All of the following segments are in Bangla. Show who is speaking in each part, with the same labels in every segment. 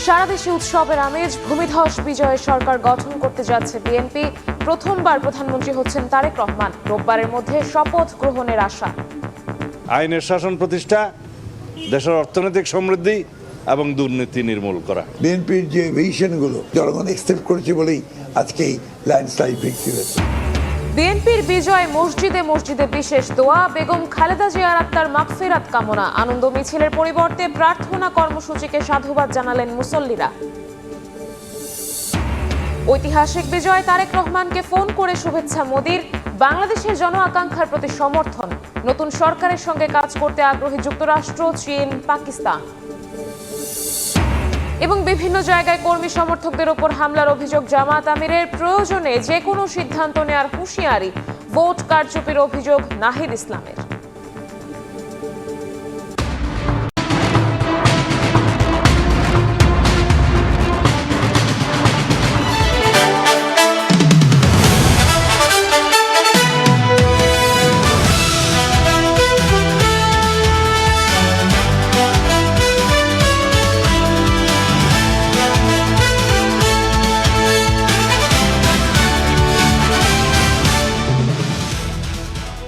Speaker 1: সারা দেশে উৎসবের আমেজ। ভূমিধস বিজয়ে সরকার গঠন করতে যাচ্ছে বিএনপি। প্রথমবার প্রধানমন্ত্রী হচ্ছেন তারেক রহমান। রোববারের মধ্যে শপথ গ্রহণের আশা।
Speaker 2: আইনের শাসন প্রতিষ্ঠা, দেশের অর্থনৈতিক সমৃদ্ধি এবং দুর্নীতি নির্মূল করা।
Speaker 3: বিএনপির যে ভিশনগুলো জনগণ অ্যাকসেপ্ট করেছে বলেই আজকে এই ল্যান্ডস্লাইড ভিক্টরি হয়েছে।
Speaker 1: বিএনপির বিজয় মসজিদে মসজিদে বিশেষ দোয়া। বেগম খালেদা জিয়ার আত্মার মাগফিরাত কামনা। আনন্দ মিছিলের পরিবর্তে প্রার্থনা কর্মসূচিকে সাধুবাদ জানালেন মুসল্লিরা। ঐতিহাসিক বিজয়, তারেক রহমানকে ফোন করে শুভেচ্ছা মোদির। বাংলাদেশের জন আকাঙ্ক্ষার প্রতি সমর্থন। নতুন সরকারের সঙ্গে কাজ করতে আগ্রহী যুক্তরাষ্ট্র, চীন, পাকিস্তান। এবং বিভিন্ন জায়গায় কর্মী সমর্থকদের ওপর হামলার অভিযোগ জামাত আমিরের। প্রয়োজনে যে কোনো সিদ্ধান্ত নেয়ার হুঁশিয়ারি। ভোট কারচুপির অভিযোগ নাহিদ ইসলামের।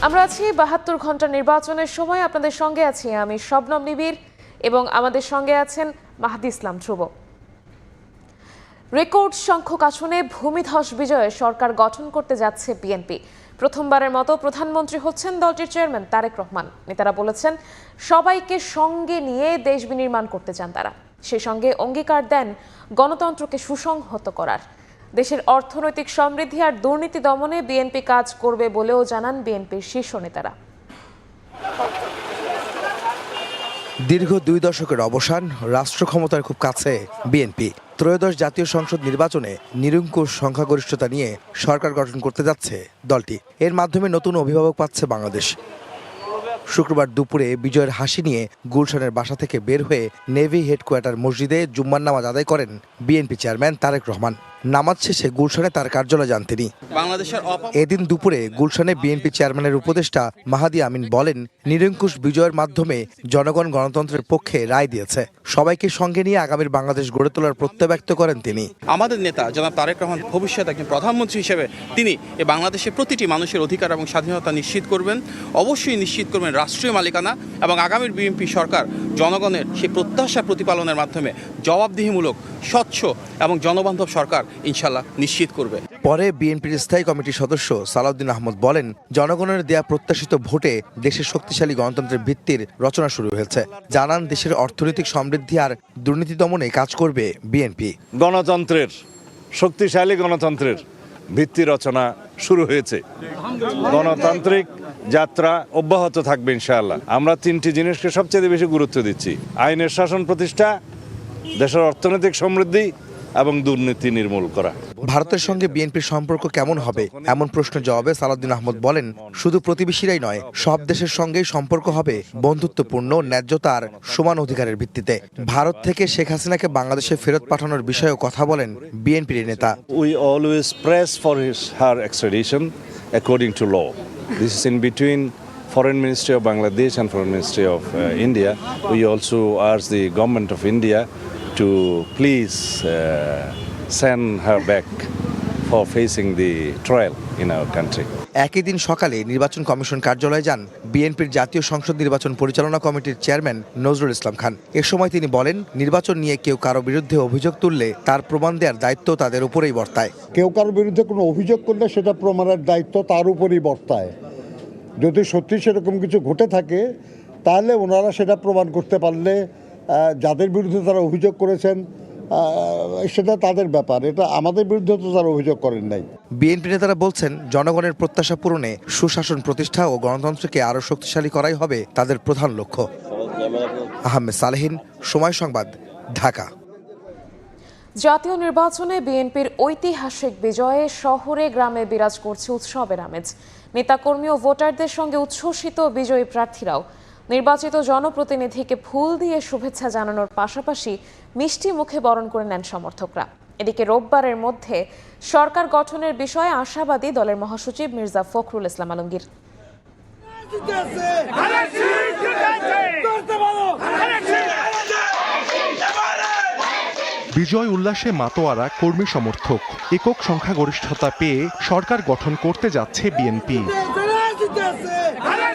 Speaker 1: আমরা আছি ৭২ ঘন্টা নির্বাচনের সময়। আপনাদের সঙ্গে আছি আমি শবনম নিবিড় এবং আমাদের সঙ্গে আছেন মাহদি ইসলাম ধ্রুব। রেকর্ড সংখ্যক আসনে ভূমিধস বিজয়ে সরকার গঠন করতে যাচ্ছে বিএনপি। প্রথমবারের মতো প্রধানমন্ত্রী হচ্ছেন দলটির চেয়ারম্যান তারেক রহমান। নেতারা বলেছেন সবাইকে সঙ্গে নিয়ে দেশ বিনির্মাণ করতে চান তারা। সেই সঙ্গে অঙ্গীকার দেন গণতন্ত্রকে সুসংহত করার। দেশের অর্থনৈতিক সমৃদ্ধি আর দুর্নীতি দমনে বিএনপি কাজ করবে বলেও জানান বিএনপির শীর্ষ নেতারা।
Speaker 4: দীর্ঘ ২ দশকের অবসান, রাষ্ট্র ক্ষমতার খুব কাছে বিএনপি। ত্রয়োদশ জাতীয় সংসদ নির্বাচনে নিরঙ্কুশ সংখ্যাগরিষ্ঠতা নিয়ে সরকার গঠন করতে যাচ্ছে দলটি। এর মাধ্যমে নতুন অভিভাবক পাচ্ছে বাংলাদেশ। শুক্রবার দুপুরে বিজয়ের হাসি নিয়ে গুলশানের বাসা থেকে বের হয়ে নেভি হেডকোয়ার্টার মসজিদে জুম্মার নামাজ আদায় করেন বিএনপি চেয়ারম্যান তারেক রহমান। নামাজ শেষে গুলশানে তার কার্যালয়ে যান তিনি। এদিন দুপুরে গুলশানে বিএনপি চেয়ারম্যানের উপদেষ্টা মাহাদি আমিন বলেন, নিরঙ্কুশ বিজয়ের মাধ্যমে জনগণ গণতন্ত্রের পক্ষে রায় দিয়েছে। সবাইকে সঙ্গে নিয়ে আগামীর বাংলাদেশ গড়ে তোলার প্রত্যয় ব্যক্ত করেন তিনি।
Speaker 5: আমাদের নেতা জনাব তারেক রহমান ভবিষ্যতে একজন প্রধানমন্ত্রী হিসেবে তিনি এই বাংলাদেশের প্রতিটি মানুষের অধিকার এবং স্বাধীনতা নিশ্চিত করবেন। অবশ্যই নিশ্চিত করবেন রাষ্ট্রীয় মালিকানা, এবং আগামীর বিএনপি সরকার জনগণের সেই প্রত্যাশা প্রতিপালনের মাধ্যমে জবাবদিহিমূলক, স্বচ্ছ এবং জনবান্ধব সরকার ইনশাল্লাহ নিশ্চিত করবে।
Speaker 4: পরে বিএনপির স্থায়ী কমিটির সদস্য সালাউদ্দিন আহমদ বলেন, জনগণের দেয়া প্রত্যাশিত ভোটে দেশের শক্তিশালী গণতন্ত্রের ভিত্তির রচনা শুরু হয়েছে। জানান দেশের অর্থনৈতিক সমৃদ্ধি আর দুর্নীতি দমনে কাজ করবে বিএনপি।
Speaker 2: গণতন্ত্রের, শক্তিশালী গণতন্ত্রের ভিত্তি রচনা শুরু হয়েছে। গণতান্ত্রিক যাত্রা অব্যাহত থাকবে ইনশাআল্লাহ। আমরা 3টি জিনিসকে সবচেয়ে বেশি গুরুত্ব দিচ্ছি: আইনের শাসন প্রতিষ্ঠা, দেশের অর্থনৈতিক সমৃদ্ধি এবং দুর্নীতি নির্মূল করা।
Speaker 4: ভারতের সঙ্গে বিএনপির সম্পর্ক কেমন হবে এমন প্রশ্নের জবাবে সালাউদ্দিন আহমদ বলেন, শুধু প্রতিবেশীরাই নয়, সব দেশের সঙ্গেই সম্পর্ক হবে বন্ধুত্বপূর্ণ, ন্যায্যতা আর সমান অধিকারের ভিত্তিতে। ভারত থেকে শেখ হাসিনাকে বাংলাদেশে ফেরত পাঠানোর বিষয়েও কথা বলেন বিএনপির নেতা।
Speaker 2: We always press for her extradition according to law. This is in between Foreign Ministry of Bangladesh and Foreign Ministry of India. We also ask the government of India to please send her back for facing the trial in our country.
Speaker 4: একই দিন সকালে নির্বাচন কমিশন কার্যালয়ে যান বিএনপির জাতীয় সংসদ নির্বাচন পরিচালনা কমিটির চেয়ারম্যান নজরুল ইসলাম খান। এ সময় তিনি বলেন, নির্বাচন নিয়ে কেউ কারো বিরুদ্ধে অভিযোগ তুললে তার প্রমাণ দেওয়ার দায়িত্ব তাদের উপরেই বর্তায়।
Speaker 6: কেউ কারো বিরুদ্ধে কোনো অভিযোগ করলে সেটা প্রমাণের দায়িত্ব তার উপরেই বর্তায়। যদি সত্যি সেরকম কিছু ঘটে থাকে তাহলে ওনারা সেটা প্রমাণ করতে পারলে যাদের বিরুদ্ধে তারা অভিযোগ করেছেন সেটা তাদের ব্যাপার। এটা আমাদের বিরুদ্ধে তো তারা অভিযোগ করেন নাই।
Speaker 4: বিএনপি নেতারা বলছেন, জনগণের প্রত্যাশা পূরণে সুশাসন প্রতিষ্ঠা ও গণতন্ত্রকে আরও শক্তিশালী করাই হবে তাদের প্রধান লক্ষ্য। আহমেদ সালেহীন, সময় সংবাদ, ঢাকা।
Speaker 1: জাতীয় নির্বাচনে বিএনপির ঐতিহাসিক বিজয়ে শহরে গ্রামে বিরাজ করছে উৎসবের আমেজ। নেতাকর্মী ও ভোটারদের সঙ্গে উচ্ছ্বসিত বিজয়ী প্রার্থীরাও। নির্বাচিত জনপ্রতিনিধিকে ফুল দিয়ে শুভেচ্ছা জানানোর পাশাপাশি মিষ্টি মুখে বরণ করে নেন সমর্থকরা। এদিকে রোববারের মধ্যে সরকার গঠনের বিষয়ে আশাবাদী দলের মহাসচিব মির্জা ফখরুল ইসলাম আলমগীর।
Speaker 7: বিজয় উল্লাসে মাতোয়ারা কর্মী সমর্থক। একক সংখ্যাগরিষ্ঠতা পেয়ে সরকার গঠন করতে যাচ্ছে বিএনপি।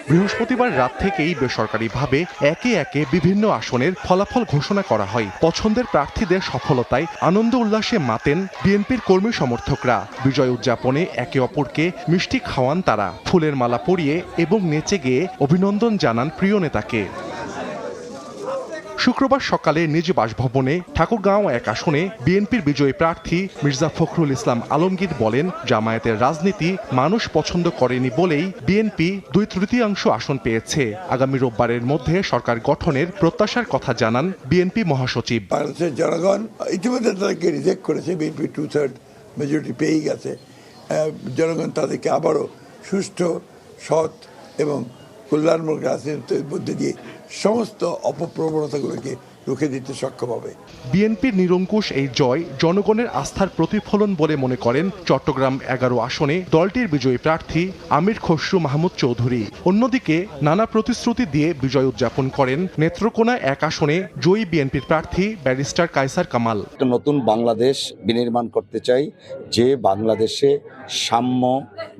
Speaker 7: বৃহস্পতিবার রাত থেকেই বেসরকারিভাবে একে একে বিভিন্ন আসনের ফলাফল ঘোষণা করা হয়। পছন্দের প্রার্থীদের সফলতায় আনন্দ উল্লাসে মাতেন বিএনপির কর্মী সমর্থকরা। বিজয় উদযাপনে একে অপরকে মিষ্টি খাওয়ান তারা, ফুলের মালা পরিয়ে এবং নেচে গেয়ে অভিনন্দন জানান প্রিয় নেতাকে। শুক্রবার সকালে নিজ বাসভবনে ঠাকুরগাঁও 1 আসনে বিএনপির বিজয়ী প্রার্থী মির্জা ফখরুল ইসলাম আলমগীর বলেন, জামায়াতের রাজনীতি মানুষ পছন্দ করেনি বলেই বিএনপি 2/3 আসন পেয়েছে। আগামী রোববারের মধ্যে সরকার গঠনের প্রত্যাশার কথা জানান বিএনপি মহাসচিব।
Speaker 3: বাংলাদেশের জনগণ ইতিমধ্যে তাদেরকে রিজেক্ট করেছে, বিএনপি 2/3 মেজরিটি পেয়েই গেছে। জনগণ তাদেরকে আবারও সুষ্ঠু, সৎ এবং কল্যাণমূলক রাজনীতির মধ্যে দিয়ে সমস্ত অপপ্রবণতাগুলোকে রুখে দিতে সক্ষম হবে।
Speaker 7: বিএনপির নিরঙ্কুশ এই জয় জনগণের আস্থার প্রতিফলন বলে মনে করেন চট্টগ্রাম 11 আসনে দলটির বিজয়ী প্রার্থী আমির খসরু মাহমুদ চৌধুরী। অন্যদিকে নানা প্রতিশ্রুতি দিয়ে বিজয় উদযাপন করেন নেত্রকোনা 1 আসনে জয়ী বিএনপির প্রার্থী ব্যারিস্টার কায়সার কামাল।
Speaker 8: একটা নতুন বাংলাদেশ বিনির্মাণ করতে চাই, যে বাংলাদেশে সাম্য,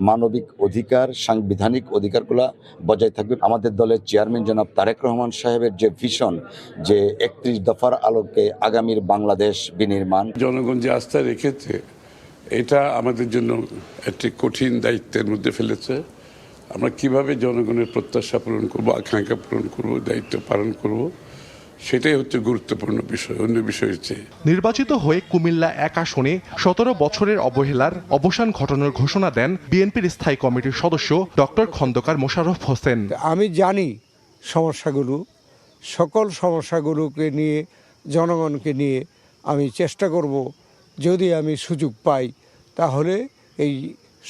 Speaker 8: মানবিক অধিকার, সাংবিধানিক অধিকারগুলো বজায় থাকবে। আমাদের দলের চেয়ারম্যান জনাব তারেক রহমান সাহেবের যে ভিশন, যে 31 দফার আলোকে আগামীর বাংলাদেশ বিনির্মাণ,
Speaker 9: জনগণ যে আস্থা রেখেছে, এটা আমাদের জন্য একটি কঠিন দায়িত্বের মধ্যে ফেলেছে। আমরা কিভাবে জনগণের প্রত্যাশা পূরণ করব, আকাঙ্ক্ষা পূরণ করব, দায়িত্ব পালন করব, সেটাই হচ্ছে গুরুত্বপূর্ণ বিষয়, অন্য বিষয়ের চেয়ে।
Speaker 7: নির্বাচিত হয়ে কুমিল্লা 1 আসনে 17 বছরের অবহেলার অবসান ঘটানোর ঘোষণা দেন বিএনপির স্থায়ী কমিটির সদস্য ডক্টর খন্দকার মোশাররফ হোসেন।
Speaker 10: আমি জানি সমস্যাগুলো, সকল সমস্যাগুলোকে নিয়ে, জনগণকে নিয়ে আমি চেষ্টা করব, যদি আমি সুযোগ পাই তাহলে এই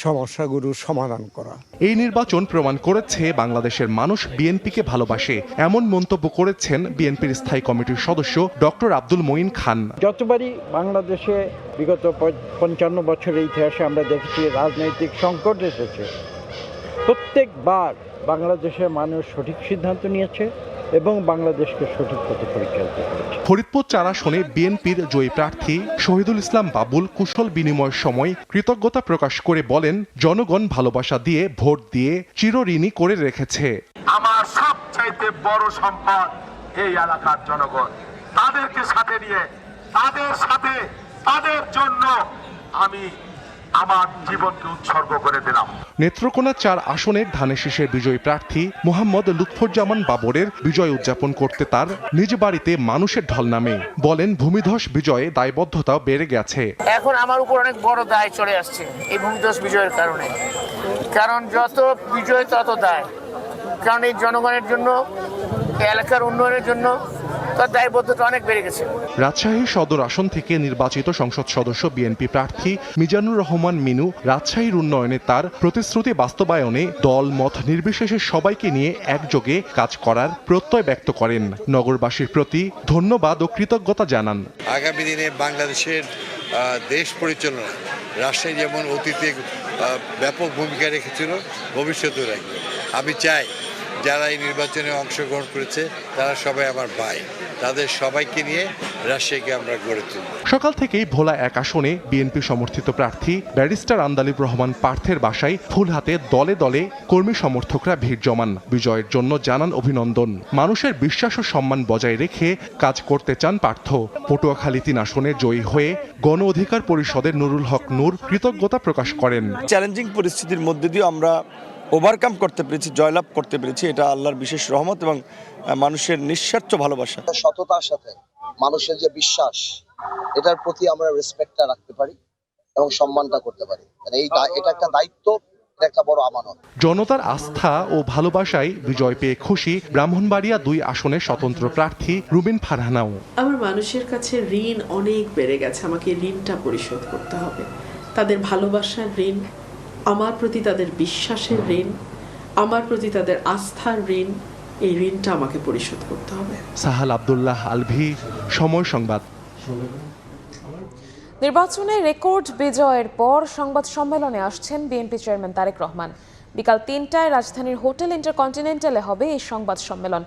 Speaker 10: সমস্যাগুলোর সমাধান করা।
Speaker 7: এই নির্বাচন প্রমাণ করেছে বাংলাদেশের মানুষ বিএনপিকে ভালোবাসে, এমন মন্তব্য করেছেন বিএনপির স্থায়ী কমিটির সদস্য ডক্টর আব্দুল মঈন খান।
Speaker 11: যতবারই বাংলাদেশে বিগত 55 বছরের ইতিহাসে আমরা দেখেছি রাজনৈতিক সংকট এসেছে, প্রত্যেকবার বাংলাদেশের মানুষ সঠিক সিদ্ধান্ত নিয়েছে এবং বাংলাদেশকে সঠিক পথে পরিচালিত করেছে।
Speaker 7: ফরিদপুর 4 আসনে বিএনপির জয়ী প্রার্থী শহীদুল ইসলাম বাবুল কুশল বিনিময়ের সময় কৃতজ্ঞতা প্রকাশ করে বলেন, জনগণ ভালোবাসা দিয়ে ভোট দিয়ে চিরঋণী করে রেখেছে।
Speaker 12: আমার সবচাইতে বড় সম্পদ এই এলাকার জনগণ। তাদেরকে সাথে নিয়ে, তাদের জন্য আমি আমার জীবনকে উৎসর্গ করে দিলাম।
Speaker 7: নেত্রকোনা 4 আসনের ধানেশীষের বিজয়ী প্রার্থী মোহাম্মদ লুৎফুজ্জামান বাবরের বিজয় উদযাপন করতে তার নিজ বাড়িতে মানুষের ঢল নামে। বলেন, ভূমিধস বিজয়ে দায়বদ্ধতাও বেড়ে গেছে।
Speaker 13: এখন আমার উপর অনেক বড় দায় চলে আসছে এই ভূমিধস বিজয়ের কারণে। কারণ যত বিজয় তত দায়, কারণ এই জনগণের জন্য, এলাকার উন্নয়নের জন্য তার দায়বদ্ধতা অনেক বেড়ে গেছে।
Speaker 7: রাজশাহী সদর আসন থেকে নির্বাচিত সংসদ সদস্য বিএনপি প্রার্থী মিজানুর রহমান মিনু রাজশাহীর উন্নয়নে তার প্রতিশ্রুতি বাস্তবায়নে দল মত নির্বিশেষে সবাইকে নিয়ে একযোগে কাজ করার প্রত্যয় ব্যক্ত করেন। নগরবাসীর প্রতি ধন্যবাদ ও কৃতজ্ঞতা জানান।
Speaker 14: আগামী দিনে বাংলাদেশের দেশ পরিচালনা রাজশাহী যেমন অতীতে ব্যাপক ভূমিকা রেখেছিল, ভবিষ্যতেও রাখবে। আমি চাই যারা এই নির্বাচনে অংশগ্রহণ করেছে তারা সবাই আমার ভাই, তাদের সবাইকে নিয়ে রাজশাহীকে আমরা গড়ে তুলব।
Speaker 7: সকাল থেকেই ভোলা 1 আসনে বিএনপি সমর্থিত প্রার্থী ব্যারিস্টার আন্দালিব রহমান পার্থের বাসায় ফুল হাতে দলে দলে কর্মী সমর্থকরা ভিড় জমান। বিজয়ের জন্য জানান অভিনন্দন। মানুষের বিশ্বাস ও সম্মান বজায় রেখে কাজ করতে চান পার্থ। পটুয়াখালী 3 আসনে জয়ী হয়ে গণ অধিকার পরিষদের নুরুল হক নূর কৃতজ্ঞতা প্রকাশ করেন।
Speaker 15: চ্যালেঞ্জিং পরিস্থিতির মধ্যে দিয়ে আমরা ওভারকাম করতে পেরেছি, জয়লাভ করতে পেরেছি, এটা আল্লাহর বিশেষ রহমত এবং মানুষের নিঃস্বার্থ ভালোবাসা।
Speaker 16: সততার সাথে মানুষের যে বিশ্বাস, এটার প্রতি আমরা রেসপেক্টটা রাখতে পারি এবং সম্মানটা করতে পারি। এটা একটা দায়িত্ব, এটা একটা বড় আমানত।
Speaker 7: জনতার আস্থা ও ভালোবাসায় বিজয় পেয়ে খুশি ব্রাহ্মণবাড়িয়া 2 আসনের স্বতন্ত্র প্রার্থী রুবিন ফারহানাও।
Speaker 17: আমার মানুষের কাছে ঋণ অনেক বেড়ে গেছে, আমাকে ঋণটা পরিশোধ করতে হবে। তাদের ভালোবাসার ঋণ, আমার প্রতি তাদের বিশ্বাসের ঋণ, আমার প্রতি তাদের আস্থার ঋণ, এই ঋণটা আমাকে পরিশোধ করতে হবে।
Speaker 7: সাহাল আব্দুল্লাহ আলভি, সময় সংবাদ।
Speaker 1: নির্বাচনে রেকর্ড বিজয়ের পর সংবাদ সম্মেলনে আসছেন বিএনপি চেয়ারম্যান তারেক রহমান। বিকাল ৩টায় রাজধানীর হোটেল ইন্টারকন্টিনেন্টালে হবে এই সংবাদ সম্মেলন।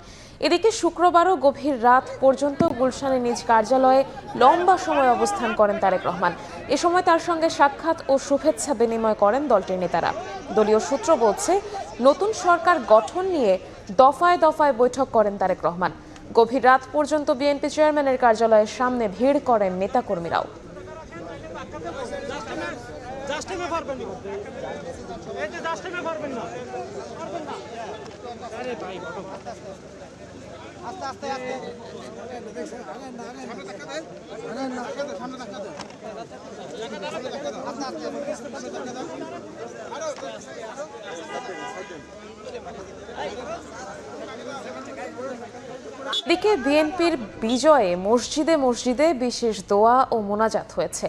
Speaker 1: এদিকে শুক্রবারও গভীর রাত পর্যন্ত গুলশানে নিজ কার্যালয়ে লম্বা সময় অবস্থান করেন তারেক রহমান। এ সময় তার সঙ্গে সাক্ষাৎ ও শুভেচ্ছা বিনিময় করেন দলটির নেতারা। দলীয় সূত্র বলছে, নতুন সরকার গঠন নিয়ে দফায় দফায় বৈঠক করেন তারেক রহমান। গভীর রাত পর্যন্ত বিএনপি চেয়ারম্যানের কার্যালয়ের সামনে ভিড় করেন নেতাকর্মীরাও। এদিকে বিএনপির বিজয়ে মসজিদে মসজিদে বিশেষ দোয়া ও মোনাজাত হয়েছে।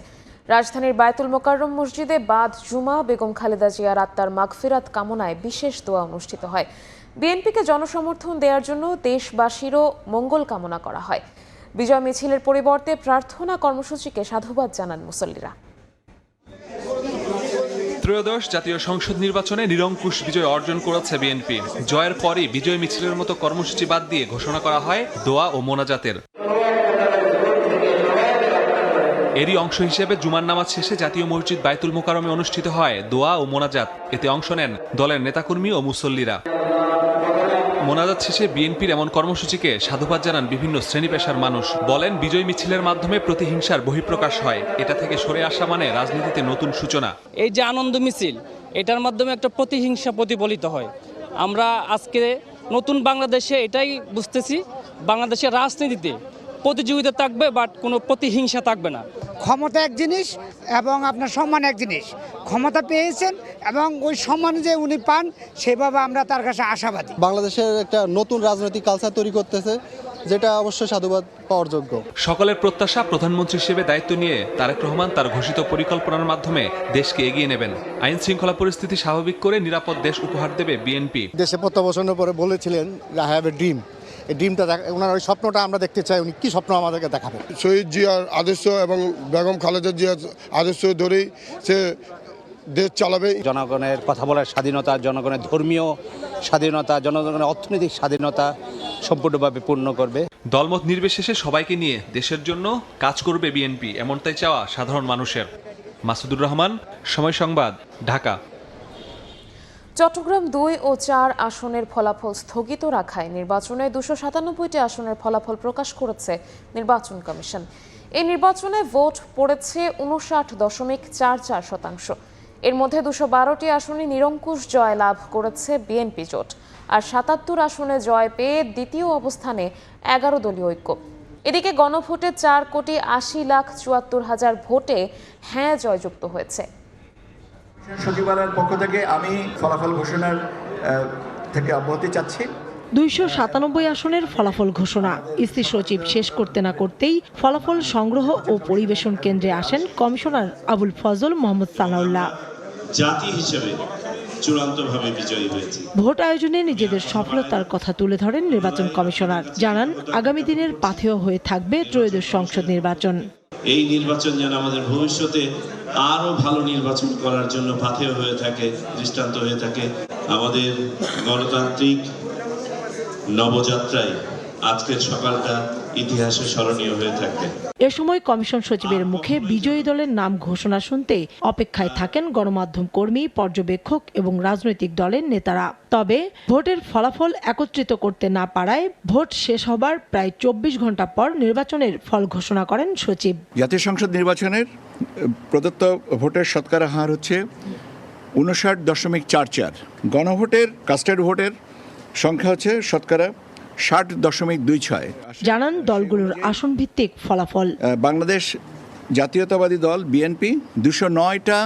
Speaker 1: রাজধানীর বায়তুল মোকাররম মসজিদে বাদ জুমা বেগম খালেদা জিয়ার আত্মার মাগফিরাত কামনায় বিশেষ দোয়া অনুষ্ঠিত হয়। বিএনপিকে জনসমর্থন দেওয়ার জন্য দেশবাসীরও মঙ্গল কামনা করা হয়। বিজয় মিছিলের পরিবর্তে প্রার্থনা কর্মসূচিকে সাধুবাদ জানান মুসল্লিরা।
Speaker 18: ত্রয়োদশ জাতীয় সংসদ নির্বাচনে নিরঙ্কুশ বিজয় অর্জন করেছে বিএনপি। জয়ের পরই বিজয় মিছিলের মতো কর্মসূচি বাদ দিয়ে ঘোষণা করা হয় দোয়া ও মোনাজাতের। এরই অংশ হিসেবে জুমার নামাজ শেষে জাতীয় মসজিদ বায়তুল মোকাররমে অনুষ্ঠিত হয় দোয়া ও মোনাজাত। এতে অংশ নেন দলের নেতাকর্মী ও মুসল্লিরা। মোনাজাত শেষে বিএনপির এমন কর্মসূচিকে সাধুবাদ জানান বিভিন্ন শ্রেণী পেশার মানুষ। বলেন, বিজয় মিছিলের মাধ্যমে প্রতিহিংসার বহিঃপ্রকাশ হয়। এটা থেকে সরে আসা মানে রাজনীতিতে নতুন সূচনা।
Speaker 19: এই যে আনন্দ মিছিল, এটার মাধ্যমে একটা প্রতিহিংসা প্রতিফলিত হয়। আমরা আজকে নতুন বাংলাদেশে এটাই বুঝতেছি, বাংলাদেশের রাজনীতিতে প্রতিযোগিতা থাকবে, বাট কোনো প্রতিহিংসা থাকবে না।
Speaker 20: ক্ষমতা এক জিনিস এবং আপনার সম্মান এক জিনিস। ক্ষমতা পেয়েছেন এবং ওই সম্মান যে উনি পান, সেভাবে আমরা তার কাছে আশাবাদী।
Speaker 21: বাংলাদেশের একটা নতুন রাজনৈতিক কালচার তৈরি করতেছে, যেটা অবশ্যই সাধুবাদ পাওয়ার যোগ্য।
Speaker 18: সকলের প্রত্যাশা, প্রধানমন্ত্রী হিসেবে দায়িত্ব নিয়ে তারেক রহমান তার ঘোষিত পরিকল্পনার মাধ্যমে দেশকে এগিয়ে নেবেন। আইন শৃঙ্খলা পরিস্থিতি স্বাভাবিক করে নিরাপদ দেশ উপহার দেবে বিএনপি।
Speaker 21: দেশে প্রত্যাবর্তনের পরে বলেছিলেন, আই হ্যাভ এ ড্রিম। এই ড্রিমটা, ওনার ওই স্বপ্নটা আমরা দেখতে চাই। উনি কি স্বপ্ন আমাদেরকে দেখাবেন?
Speaker 22: শহীদ জিয়ার আদর্শ এবং বেগম খালেদা জিয়ার আদর্শ ধরেই সে দেশ চালাবে।
Speaker 23: জনগণের কথা বলার স্বাধীনতা, জনগণের ধর্মীয় স্বাধীনতা, জনগণের অর্থনৈতিক স্বাধীনতা সম্পূর্ণভাবে পূর্ণ করবে।
Speaker 18: দলমত নির্বিশেষে সবাইকে নিয়ে দেশের জন্য কাজ করবে বিএনপি, এমনটাই চাওয়া সাধারণ মানুষের। মাসুদুর রহমান, সময় সংবাদ, ঢাকা।
Speaker 1: চট্টগ্রাম 2 ও 4 আসনের ফলাফল স্থগিত রাখায় নির্বাচনে 297টি আসনের ফলাফল প্রকাশ করেছে নির্বাচন কমিশন। এই নির্বাচনে ভোট পড়েছে 59.44%। এর মধ্যে 212টি আসনে নিরঙ্কুশ জয় লাভ করেছে বিএনপি জোট, আর 77 আসনে জয় পেয়ে দ্বিতীয় অবস্থানে 11 দলীয় ঐক্য। এদিকে গণভোটে 4,80,74,000 ভোটে হ্যাঁ জয়যুক্ত হয়েছে।
Speaker 24: সচিবালয়ের পক্ষ থেকে আমি ফলাফল ঘোষণার থেকে অব্যাহতি চাচ্ছি।
Speaker 25: 297 আসনের ফলাফল ঘোষণা। ইসি সচিব শেষ করতে না করতেই ফলাফল সংগ্রহ ও পরিবেশন কেন্দ্রে আসেন কমিশনার আবুল ফজল মোহাম্মদ সানাউল্লাহ।
Speaker 26: জাতি হিসেবে চূড়ান্তভাবে বিজয়ী হয়েছে।
Speaker 25: ভোট আয়োজনে নিজেদের সফলতার কথা তুলে ধরেন নির্বাচন কমিশনার। জানান, আগামী দিনের পাথেয় হয়ে থাকবে ত্রয়োদশ সংসদ নির্বাচন।
Speaker 26: এই নির্বাচন যেন আমাদের ভবিষ্যতে আরো ভালো নির্বাচন করার জন্য পাথেয় হয়ে থাকে, দৃষ্টান্ত হয়ে থাকে। আমাদের গণতান্ত্রিক নবযাত্রায় আজকের সকালটা ইতিহাসে স্মরণীয় হয়ে থাকবে।
Speaker 25: এ সময় কমিশন সচিবের মুখে বিজয়ী দলের নাম ঘোষণা শুনতে অপেক্ষায় থাকেন গণমাধ্যম কর্মী, পর্যবেক্ষক এবং রাজনৈতিক দলের নেতারা। তবে ভোটের ফলাফল একত্রিত করতে না পারায় ভোট শেষ হবার প্রায় 24 ঘন্টা পর নির্বাচনের ফল ঘোষণা করেন সচিব।
Speaker 24: জাতীয় সংসদ নির্বাচনের প্রদত্ত ভোটের শতকরা হার হচ্ছে 59.44। গণভোটের, কাস্টেড ভোটের সংখ্যা হচ্ছে শতকরা 60.26।
Speaker 25: জানান দলগুলোর আসন ভিত্তিক ফলাফল।
Speaker 24: বাংলাদেশ জাতীয়তাবাদী দল বিএনপি 209টা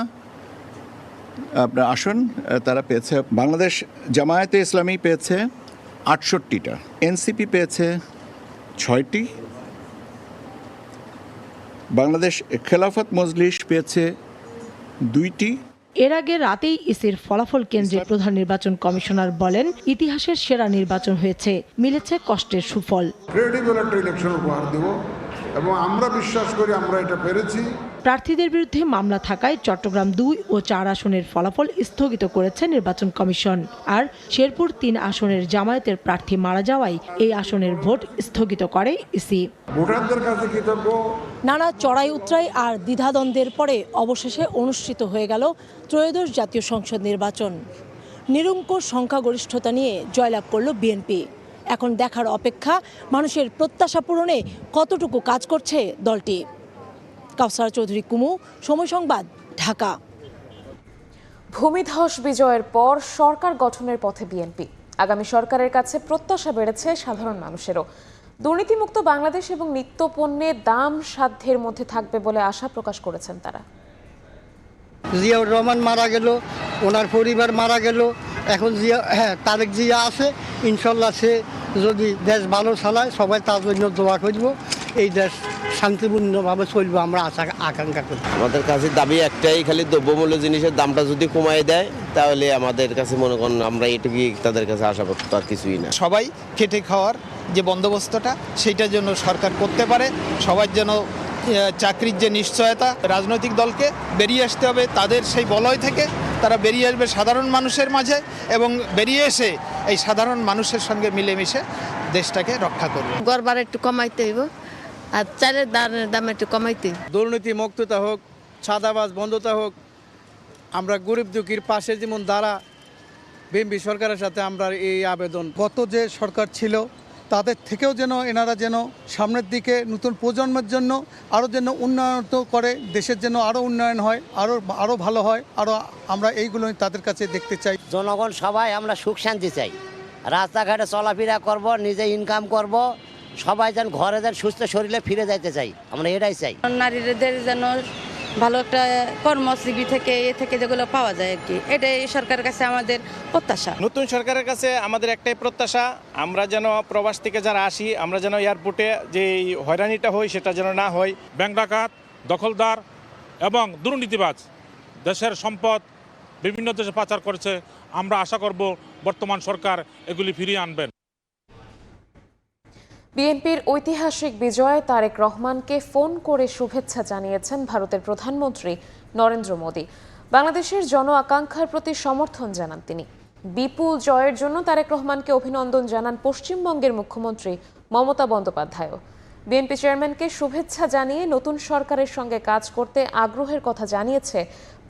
Speaker 24: আপনার আসন তারা পেয়েছে। বাংলাদেশ জামায়াতে ইসলামী পেয়েছে 68টা, এনসিপি পেয়েছে 6টি, বাংলাদেশ খেলাফত মজলিস পেয়েছে 2টি।
Speaker 25: এর আগে রাতেই ইসির ফলাফল কেন্দ্রে প্রধান নির্বাচন কমিশনার বলেন, ইতিহাসের সেরা নির্বাচন হয়েছে, মিলেছে কষ্টের সুফল।
Speaker 24: ক্রেডিবল একটা ইলেকশন উপহার দেব
Speaker 2: এবং আমরা বিশ্বাস করি আমরা এটা পেরেছি।
Speaker 25: প্রার্থীদের বিরুদ্ধে মামলা থাকায় চট্টগ্রাম 2 ও 4 আসনের ফলাফল স্থগিত করেছে নির্বাচন কমিশন। আর শেরপুর 3 আসনের জামায়াতের প্রার্থী মারা যাওয়ায় এই আসনের ভোট স্থগিত করে ইসি।
Speaker 2: ভোটারদের কাছে কৃতজ্ঞ।
Speaker 25: নানা চড়াই উতরাই আর দ্বিধাদ্বন্দ্বের পরে অবশেষে অনুষ্ঠিত হয়ে গেল ত্রয়োদশ জাতীয় সংসদ নির্বাচন। নিরঙ্কুশ সংখ্যাগরিষ্ঠতা নিয়ে জয়লাভ করল বিএনপি। এখন দেখার অপেক্ষা মানুষের প্রত্যাশা পূরণে কতটুকু কাজ করছে দলটি। কাউসার চৌধুরী কুমু, সময় সংবাদ, ঢাকা।
Speaker 1: ভূমিধস বিজয়ের পর সরকার গঠনের পথে বিএনপি। আগামী সরকারের কাছে প্রত্যাশা বেড়েছে সাধারণ মানুষেরও। দুর্নীতিমুক্ত বাংলাদেশ এবং নিত্যপণ্যের দাম সাধ্যের মধ্যে থাকবে বলে আশা প্রকাশ করেছেন তারা।
Speaker 3: জিয়াউর রহমান মারা গেল, ওনার পরিবার মারা গেল, এখন তারেক জিয়া আছে। ইনশাল্লাহ সে যদি দেশ ভালো চালায় সবাই তার জন্য দোয়া করব, এই দেশ শান্তিপূর্ণভাবে চলবে আমরা আশা আকাঙ্ক্ষা করি।
Speaker 4: আমাদের কাছে দাবি একটাই, খালি দ্রব্যমূল্য জিনিসের দামটা যদি কমায় দেয় তাহলে আমাদের কাছে মনে করেন আমরা এটুকুই তাদের কাছে আশা করতে আর কিছুই না।
Speaker 5: সবাই খেটে খাওয়ার যে বন্দোবস্তটা সেইটার জন্য সরকার করতে পারে, সবার যেন চাকরির যে নিশ্চয়তা, রাজনৈতিক দলকে বেরিয়ে আসতে হবে তাদের সেই বলয় থেকে, তারা বেরিয়ে আসবে সাধারণ মানুষের মাঝে এবং বেরিয়ে এসে এই সাধারণ মানুষের সঙ্গে মিলেমিশে দেশটাকে রক্ষা করবে।
Speaker 6: গড় একটু কমাইতে হইব আর চালের দাম একটু কমাইতে।
Speaker 3: দুর্নীতি মুক্ততা হোক, ছাদাবাজ বন্ধতা হোক, আমরা গরিব দুঃখীর পাশে যেমন দাঁড়া বিএনপি সরকারের সাথে আমরা এই আবেদন।
Speaker 21: গত যে সরকার ছিল তাদের থেকেও যেন এনারা যেন সামনের দিকে নতুন প্রজন্মের জন্য আরও যেন উন্নয়ন করে, দেশের জন্য আরও উন্নয়ন হয়, আরও ভালো হয়, আরও আমরা এইগুলো তাদের কাছে দেখতে চাই।
Speaker 8: জনগণ সবাই আমরা সুখ শান্তি চাই, রাস্তাঘাটে চলাফেরা করব, নিজে ইনকাম করব, সবাই যেন ঘরে যেন সুস্থ শরীরে ফিরে যাইতে চাই, আমরা এটাই চাই।
Speaker 6: নারীদের যেন ভালো একটা কর্মজীবী থেকে যেগুলো পাওয়া যায় আর কি, এটাই সরকারের কাছে আমাদের প্রত্যাশা।
Speaker 5: নতুন সরকারের কাছে আমাদের একটাই প্রত্যাশা, আমরা যেন প্রবাস থেকে যারা আসি আমরা যেন এয়ারপোর্টে যে হয়রানিটা হয় সেটা যেন না হয়।
Speaker 27: ব্যাংক ডাকাত, দখলদার এবং দুর্নীতিবাজ দেশের সম্পদ বিভিন্ন দেশে পাচার করেছে, আমরা আশা করব বর্তমান সরকার এগুলি ফিরিয়ে আনবেন।
Speaker 1: বিএনপির ঐতিহাসিক বিজয়ে তারেক রহমানকে ফোন করে শুভেচ্ছা জানিয়েছেন ভারতের প্রধানমন্ত্রী নরেন্দ্র মোদী। বাংলাদেশের জন আকাঙ্ক্ষার প্রতি সমর্থন জানান তিনি। বিপুল জয়ের জন্য তারেক রহমানকে অভিনন্দন জানান পশ্চিমবঙ্গের মুখ্যমন্ত্রী মমতা বন্দ্যোপাধ্যায়ও। বিএনপি চেয়ারম্যানকে শুভেচ্ছা জানিয়ে নতুন সরকারের সঙ্গে কাজ করতে আগ্রহের কথা জানিয়েছে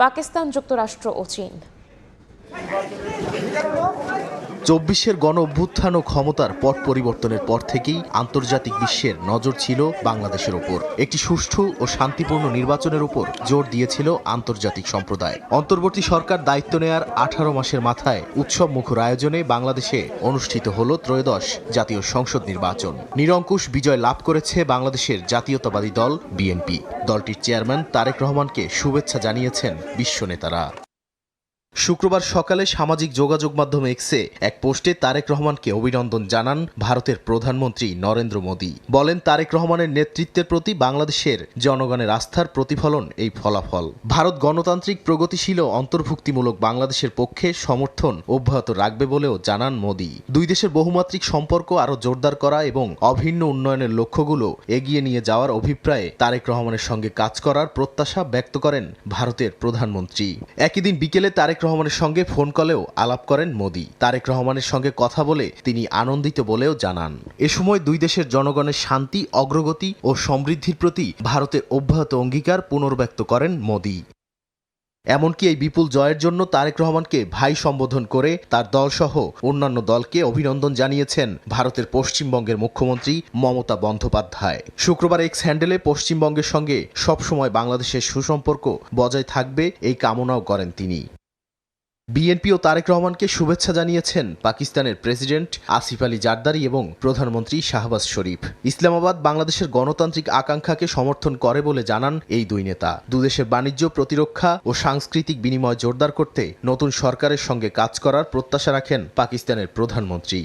Speaker 1: পাকিস্তান, যুক্তরাষ্ট্র ও চীন।
Speaker 28: ২৪-এর গণ অভ্যুত্থান ও ক্ষমতার পট পরিবর্তনের পর থেকেই আন্তর্জাতিক বিশ্বের নজর ছিল বাংলাদেশের ওপর। একটি সুষ্ঠু ও শান্তিপূর্ণ নির্বাচনের উপর জোর দিয়েছিল আন্তর্জাতিক সম্প্রদায়। অন্তর্বর্তী সরকার দায়িত্ব নেয়ার 18 মাসের মাথায় উৎসব মুখর আয়োজনে বাংলাদেশে অনুষ্ঠিত হল ত্রয়োদশ জাতীয় সংসদ নির্বাচন। নিরঙ্কুশ বিজয় লাভ করেছে বাংলাদেশের জাতীয়তাবাদী দল বিএনপি। দলটির চেয়ারম্যান তারেক রহমানকে শুভেচ্ছা জানিয়েছেন বিশ্ব নেতারা। শুক্রবার সকালে সামাজিক যোগাযোগ মাধ্যম এক্সে এক পোস্টে তারেক রহমানকে অভিনন্দন জানান ভারতের প্রধানমন্ত্রী নরেন্দ্র মোদী। বলেন, তারেক রহমানের নেতৃত্বের প্রতি বাংলাদেশের জনগণের আস্থার প্রতিফলন এই ফলাফল। ভারত গণতান্ত্রিক, প্রগতিশীল ও অন্তর্ভুক্তিমূলক বাংলাদেশের পক্ষে সমর্থন অব্যাহত রাখবে বলেও জানান মোদী। দুই দেশের বহুমাত্রিক সম্পর্ক আরও জোরদার করা এবং অভিন্ন উন্নয়নের লক্ষ্যগুলো এগিয়ে নিয়ে যাওয়ার অভিপ্রায়ে তারেক রহমানের সঙ্গে কাজ করার প্রত্যাশা ব্যক্ত করেন ভারতের প্রধানমন্ত্রী। একই দিন বিকেলে তারেক রহমানের সঙ্গে ফোন কলেও আলাপ করেন মোদী। তারেক রহমানের সঙ্গে কথা বলে তিনি আনন্দিত বলেও জানান। এ সময় দুই দেশের জনগণের শান্তি, অগ্রগতি ও সমৃদ্ধির প্রতি ভারতের অব্যাহত অঙ্গীকার পুনর্ব্যক্ত করেন মোদী। এমনকি এই বিপুল জয়ের জন্য তারেক রহমানকে ভাই সম্বোধন করে তার দলসহ অন্যান্য দলকে অভিনন্দন জানিয়েছেন ভারতের পশ্চিমবঙ্গের মুখ্যমন্ত্রী মমতা বন্দ্যোপাধ্যায়। শুক্রবার এক্স হ্যান্ডেলে পশ্চিমবঙ্গের সঙ্গে সবসময় বাংলাদেশের সুসম্পর্ক বজায় থাকবে এই কামনাও করেন তিনি। বিএনপি ও তারেক রহমানকে শুভেচ্ছা জানিয়েছেন পাকিস্তানের প্রেসিডেন্ট আসিফ আলী জারদারি এবং প্রধানমন্ত্রী শাহবাজ শরীফ। ইসলামাবাদ বাংলাদেশের গণতান্ত্রিক আকাঙ্ক্ষাকে সমর্থন করে বলে জানান এই দুই নেতা। দুদেশের বাণিজ্য, প্রতিরক্ষা ও সাংস্কৃতিক বিনিময় জোরদার করতে নতুন সরকারের সঙ্গে কাজ করার প্রত্যাশা রাখেন পাকিস্তানের প্রধানমন্ত্রী।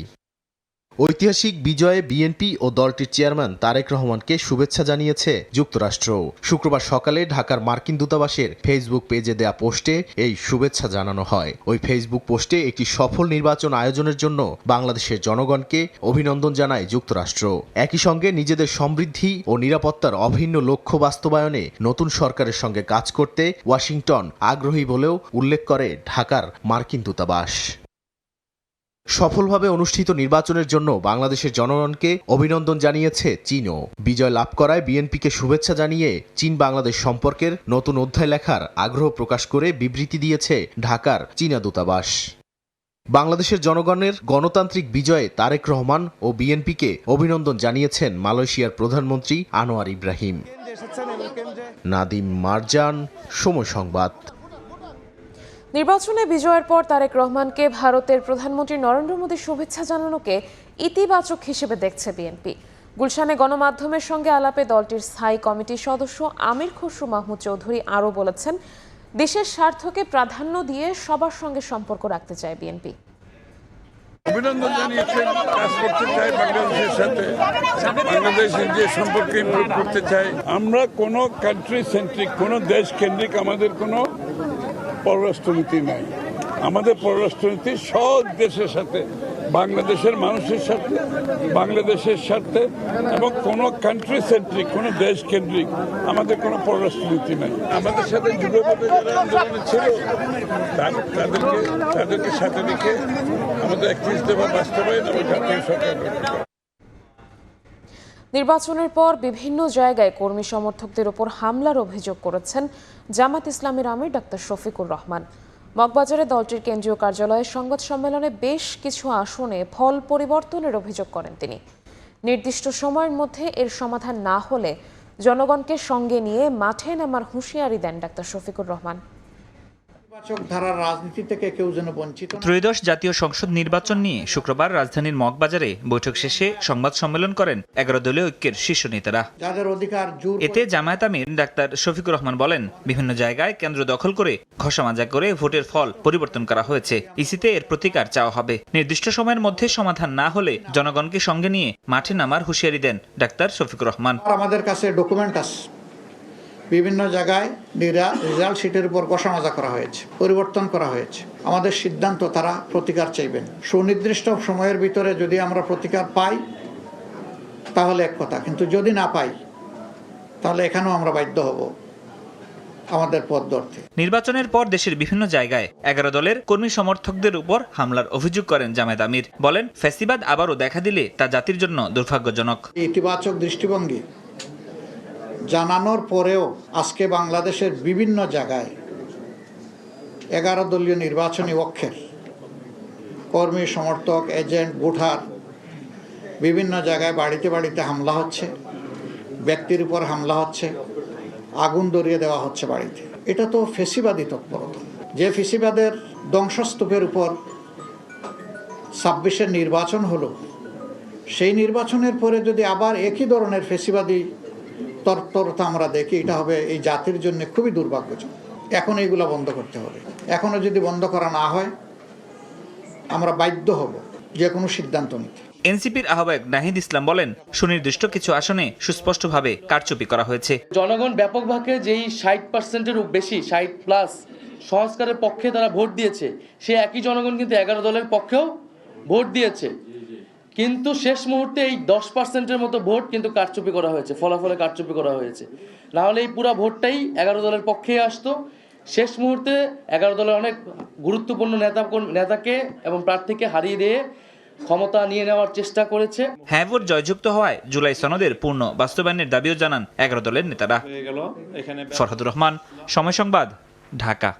Speaker 28: ঐতিহাসিক বিজয়ে বিএনপি ও দলটির চেয়ারম্যান তারেক রহমানকে শুভেচ্ছা জানিয়েছে যুক্তরাষ্ট্র। শুক্রবার সকালে ঢাকার মার্কিন দূতাবাসের ফেসবুক পেজে দেয়া পোস্টে এই শুভেচ্ছা জানানো হয়। ওই ফেসবুক পোস্টে একটি সফল নির্বাচন আয়োজনের জন্য বাংলাদেশের জনগণকে অভিনন্দন জানায় যুক্তরাষ্ট্র। একই সঙ্গে নিজেদের সমৃদ্ধি ও নিরাপত্তার অভিন্ন লক্ষ্য বাস্তবায়নে নতুন সরকারের সঙ্গে কাজ করতে ওয়াশিংটন আগ্রহী বলেও উল্লেখ করে ঢাকার মার্কিন দূতাবাস। সফলভাবে অনুষ্ঠিত নির্বাচনের জন্য বাংলাদেশের জনগণকে অভিনন্দন জানিয়েছে চীনও। বিজয় লাভ করায় বিএনপিকে শুভেচ্ছা জানিয়ে চীন বাংলাদেশ সম্পর্কের নতুন অধ্যায় লেখার আগ্রহ প্রকাশ করে বিবৃতি দিয়েছে ঢাকার চীনা দূতাবাস। বাংলাদেশের জনগণের গণতান্ত্রিক বিজয়ে তারেক রহমান ও বিএনপিকে অভিনন্দন জানিয়েছেন মালয়েশিয়ার প্রধানমন্ত্রী আনোয়ার ইব্রাহিম। নাদিম মারজান, সময় সংবাদ।
Speaker 1: নির্বাচনে বিজয়ের পর তারেক রহমানকে ভারতের প্রধানমন্ত্রী নরেন্দ্র মোদীর শুভেচ্ছা জানানোকে ইতিবাচক হিসেবে দেখছে বিএনপি। গুলশানে গণমাধ্যমের সঙ্গে আলাপে দলটির স্থায়ী কমিটির সদস্য আমির খসরু মাহমুদ চৌধুরী আরও বলেছেন, দেশের স্বার্থকে প্রাধান্য দিয়ে সবার সঙ্গে সম্পর্ক রাখতে চায় বিএনপি।
Speaker 2: অভিনন্দন জানিয়েছেন, কাজ করতে চাই বাংলাদেশের সাথে, বাংলাদেশের যে সম্পর্ক ইমপ্রুভ করতে চাই। আমরা কোনো কান্ট্রি সেন্ট্রিক, কোনো দেশ কেন্দ্রিক আমাদের কোনো পররাষ্ট্রনীতি নাই। আমাদের পররাষ্ট্রনীতি সব দেশের সাথে, বাংলাদেশের মানুষের সাথে, বাংলাদেশের স্বার্থে, এবং কোনো কান্ট্রি সেন্ট্রিক, কোনো দেশ কেন্দ্রিক আমাদের কোনো পররাষ্ট্রনীতি নাই। আমাদের সাথে যুগপথে যারা আন্দোলনে ছিল তাদেরকে সাথে রেখে আমাদের 31 দফা বাস্তবায়ন এবং জাতীয় সরকার।
Speaker 1: নির্বাচনের পর বিভিন্ন জায়গায় কর্মী সমর্থকদের উপর হামলার অভিযোগ করেছেন জামাত ইসলামীর আমির ডাক্তার শফিকুর রহমান। মগবাজারে দলটির কেন্দ্রীয় কার্যালয়ে সংবাদ সম্মেলনে বেশ কিছু আসনে ফল পরিবর্তনের অভিযোগ করেন তিনি। নির্দিষ্ট সময়ের মধ্যে এর সমাধান না হলে জনগণকে সঙ্গে নিয়ে মাঠে নামার হুঁশিয়ারি দেন ডাক্তার শফিকুর রহমান।
Speaker 9: রাজনীতি থেকে কেউ যেন বঞ্চিত।
Speaker 10: ত্রয়োদশ জাতীয় সংসদ নির্বাচন নিয়ে শুক্রবার রাজধানীর মগবাজারে বৈঠক শেষে সংবাদ সম্মেলন করেন 11 দলীয় ঐক্যের শীর্ষ নেতারা।
Speaker 9: যাদের অধিকার
Speaker 10: এতে জামায়াত আমির ডাক্তার শফিকুর রহমান বলেন, বিভিন্ন জায়গায় কেন্দ্র দখল করে ঘষামাজা করে ভোটের ফল পরিবর্তন করা হয়েছে। ইসিতে এর প্রতিকার চাওয়া হবে। নির্দিষ্ট সময়ের মধ্যে সমাধান না হলে জনগণকে সঙ্গে নিয়ে মাঠে নামার হুঁশিয়ারি দেন ডাক্তার শফিকুর রহমান।
Speaker 9: আমাদের কাছে ডকুমেন্ট আছে, বিভিন্ন জায়গায় রেজাল্ট শিটের উপর ঘষামাজা করা হয়েছে, পরিবর্তন করা হয়েছে। আমাদের সিদ্ধান্ত, তারা প্রতিকার চাইবেন। সুনির্দিষ্ট সময়ের ভিতরে যদি আমরা প্রতিকার পাই তাহলে এক কথা, কিন্তু যদি না পাই তাহলে এখানেও আমরা বাধ্য হব আমাদের পথ ধরতে।
Speaker 10: নির্বাচনের পর দেশের বিভিন্ন জায়গায় 11 দলের কর্মী সমর্থকদের উপর হামলার অভিযোগ করেন জামায়াত আমির। বলেন, ফ্যাসিবাদ আবারও দেখা দিলে তা জাতির জন্য দুর্ভাগ্যজনক।
Speaker 9: ইতিবাচক দৃষ্টিভঙ্গি জানানোর পরেও আজকে বাংলাদেশের বিভিন্ন জায়গায় 11 দলীয় নির্বাচনী অক্ষের কর্মী সমর্থক, এজেন্ট, ভোটার বিভিন্ন জায়গায় বাড়িতে বাড়িতে হামলা হচ্ছে, ব্যক্তির উপর হামলা হচ্ছে, আগুন ধরিয়ে দেওয়া হচ্ছে বাড়িতে। এটা তো ফেসিবাদী তৎপরতা। যে ফেসিবাদের ধ্বংসস্তূপের উপর 26-এর নির্বাচন হলো, সেই নির্বাচনের পরে যদি আবার একই ধরনের ফেসিবাদী তৎপরতা আমরা দেখি, এটা হবে এই জাতির জন্য খুবই দুর্ভাগ্যজনক। এখন এইগুলো বন্ধ করতে হবে। এখনো যদি বন্ধ করা না হয় আমরা বাধ্য হব যে কোনো সিদ্ধান্ত নিতে।
Speaker 10: এনসিপির আহ্বায়ক নাহিদ ইসলাম বলেন, সুনির্দিষ্ট কিছু আসনে সুস্পষ্টভাবে কারচুপি করা হয়েছে।
Speaker 11: জনগণ ব্যাপকভাবে যেই 60%-এর বেশি, 60+ সংস্কারের পক্ষে তারা ভোট দিয়েছে, সে একই জনগণ কিন্তু 11 দলের পক্ষেও ভোট দিয়েছে। কিন্তু শেষ মুহূর্তে এই 10%-এর মতো ভোট কিন্তু কারচুপি করা হয়েছে, ফলাফলে কারচুপি করা হয়েছে। না হলে এই পুরো ভোটটাই 11 দলের পক্ষেই আসতো। শেষ মুহূর্তে 11 দলের অনেক গুরুত্বপূর্ণ নেতাকে এবং প্রার্থীকে হারিয়ে দিয়ে ক্ষমতা নিয়ে নেওয়ার চেষ্টা করেছে।
Speaker 10: হ্যাঁ ভোট জয়যুক্ত হওয়ায় জুলাই সনদের পূর্ণ বাস্তবায়নের দাবিও জানান 11 দলের নেতারা। ফরহাদুর রহমান, সময় সংবাদ, ঢাকা।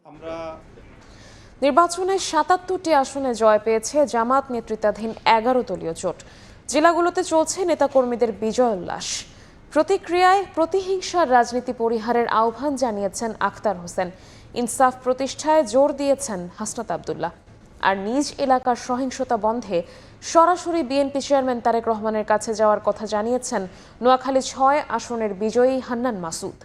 Speaker 1: নির্বাচনে 77টি আসনে জয় পেয়েছে জামাত নেতৃত্বাধীন 11 দলীয় জোট। জেলাগুলোতে চলছে নেতাকর্মীদের বিজয় উল্লাস। প্রতিক্রিয়ায় প্রতিহিংসার রাজনীতি পরিহারের আহ্বান জানিয়েছেন আখতার হোসেন। ইনসাফ প্রতিষ্ঠায় জোর দিয়েছেন হাসনাত আব্দুল্লাহ। আর নিজ এলাকার সহিংসতা বন্ধে সরাসরি বিএনপি চেয়ারম্যান তারেক রহমানের কাছে যাওয়ার কথা জানিয়েছেন নোয়াখালী 6 আসনের বিজয়ী হান্নান মাসুদ।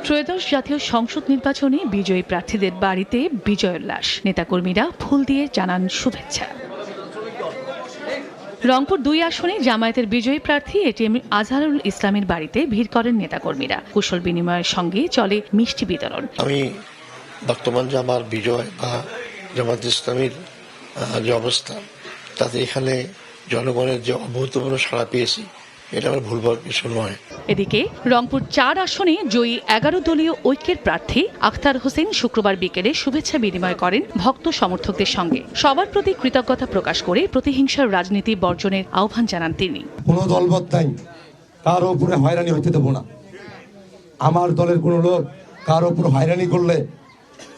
Speaker 12: ত্রয়োদশ জাতীয় সংসদ নির্বাচনে বিজয়ী প্রার্থীদের বাড়িতে বিজয়োল্লাস। নেতাকর্মীরা ফুল দিয়ে জানান শুভেচ্ছা। রংপুর 2 আসনে জামায়াতের বিজয়ী প্রার্থী এটিএম আজহারুল ইসলামের বাড়িতে ভিড় করেন নেতাকর্মীরা। কুশল বিনিময়ের সঙ্গে চলে মিষ্টি বিতরণ।
Speaker 7: আমি বর্তমান যে আমার বিজয় বা জামায়াত ইসলামীর যে অবস্থা, তাতে এখানে জনগণের যে অভূতপূর্ণ সাড়া পেয়েছি, এটা আমার ভুলবার কিছু নয়।
Speaker 12: এদিকে রংপুর 4 আসনে জয়ী 11 দলীয় ঐক্যের প্রার্থী আখতার হোসেন শুক্রবার বিকেলে শুভেচ্ছা বিনিময় করেন ভক্ত সমর্থকদের সঙ্গে। সবার প্রতি কৃতজ্ঞতা প্রকাশ করে প্রতিহিংসার রাজনীতি বর্জনের আহ্বান জানান তিনি।
Speaker 13: কোনো দলবদ্ধ নাই, কারো উপরে হয়রানি হইতে দেব না। আমার দলের কোনো লোক কারো উপর হয়রানি করলে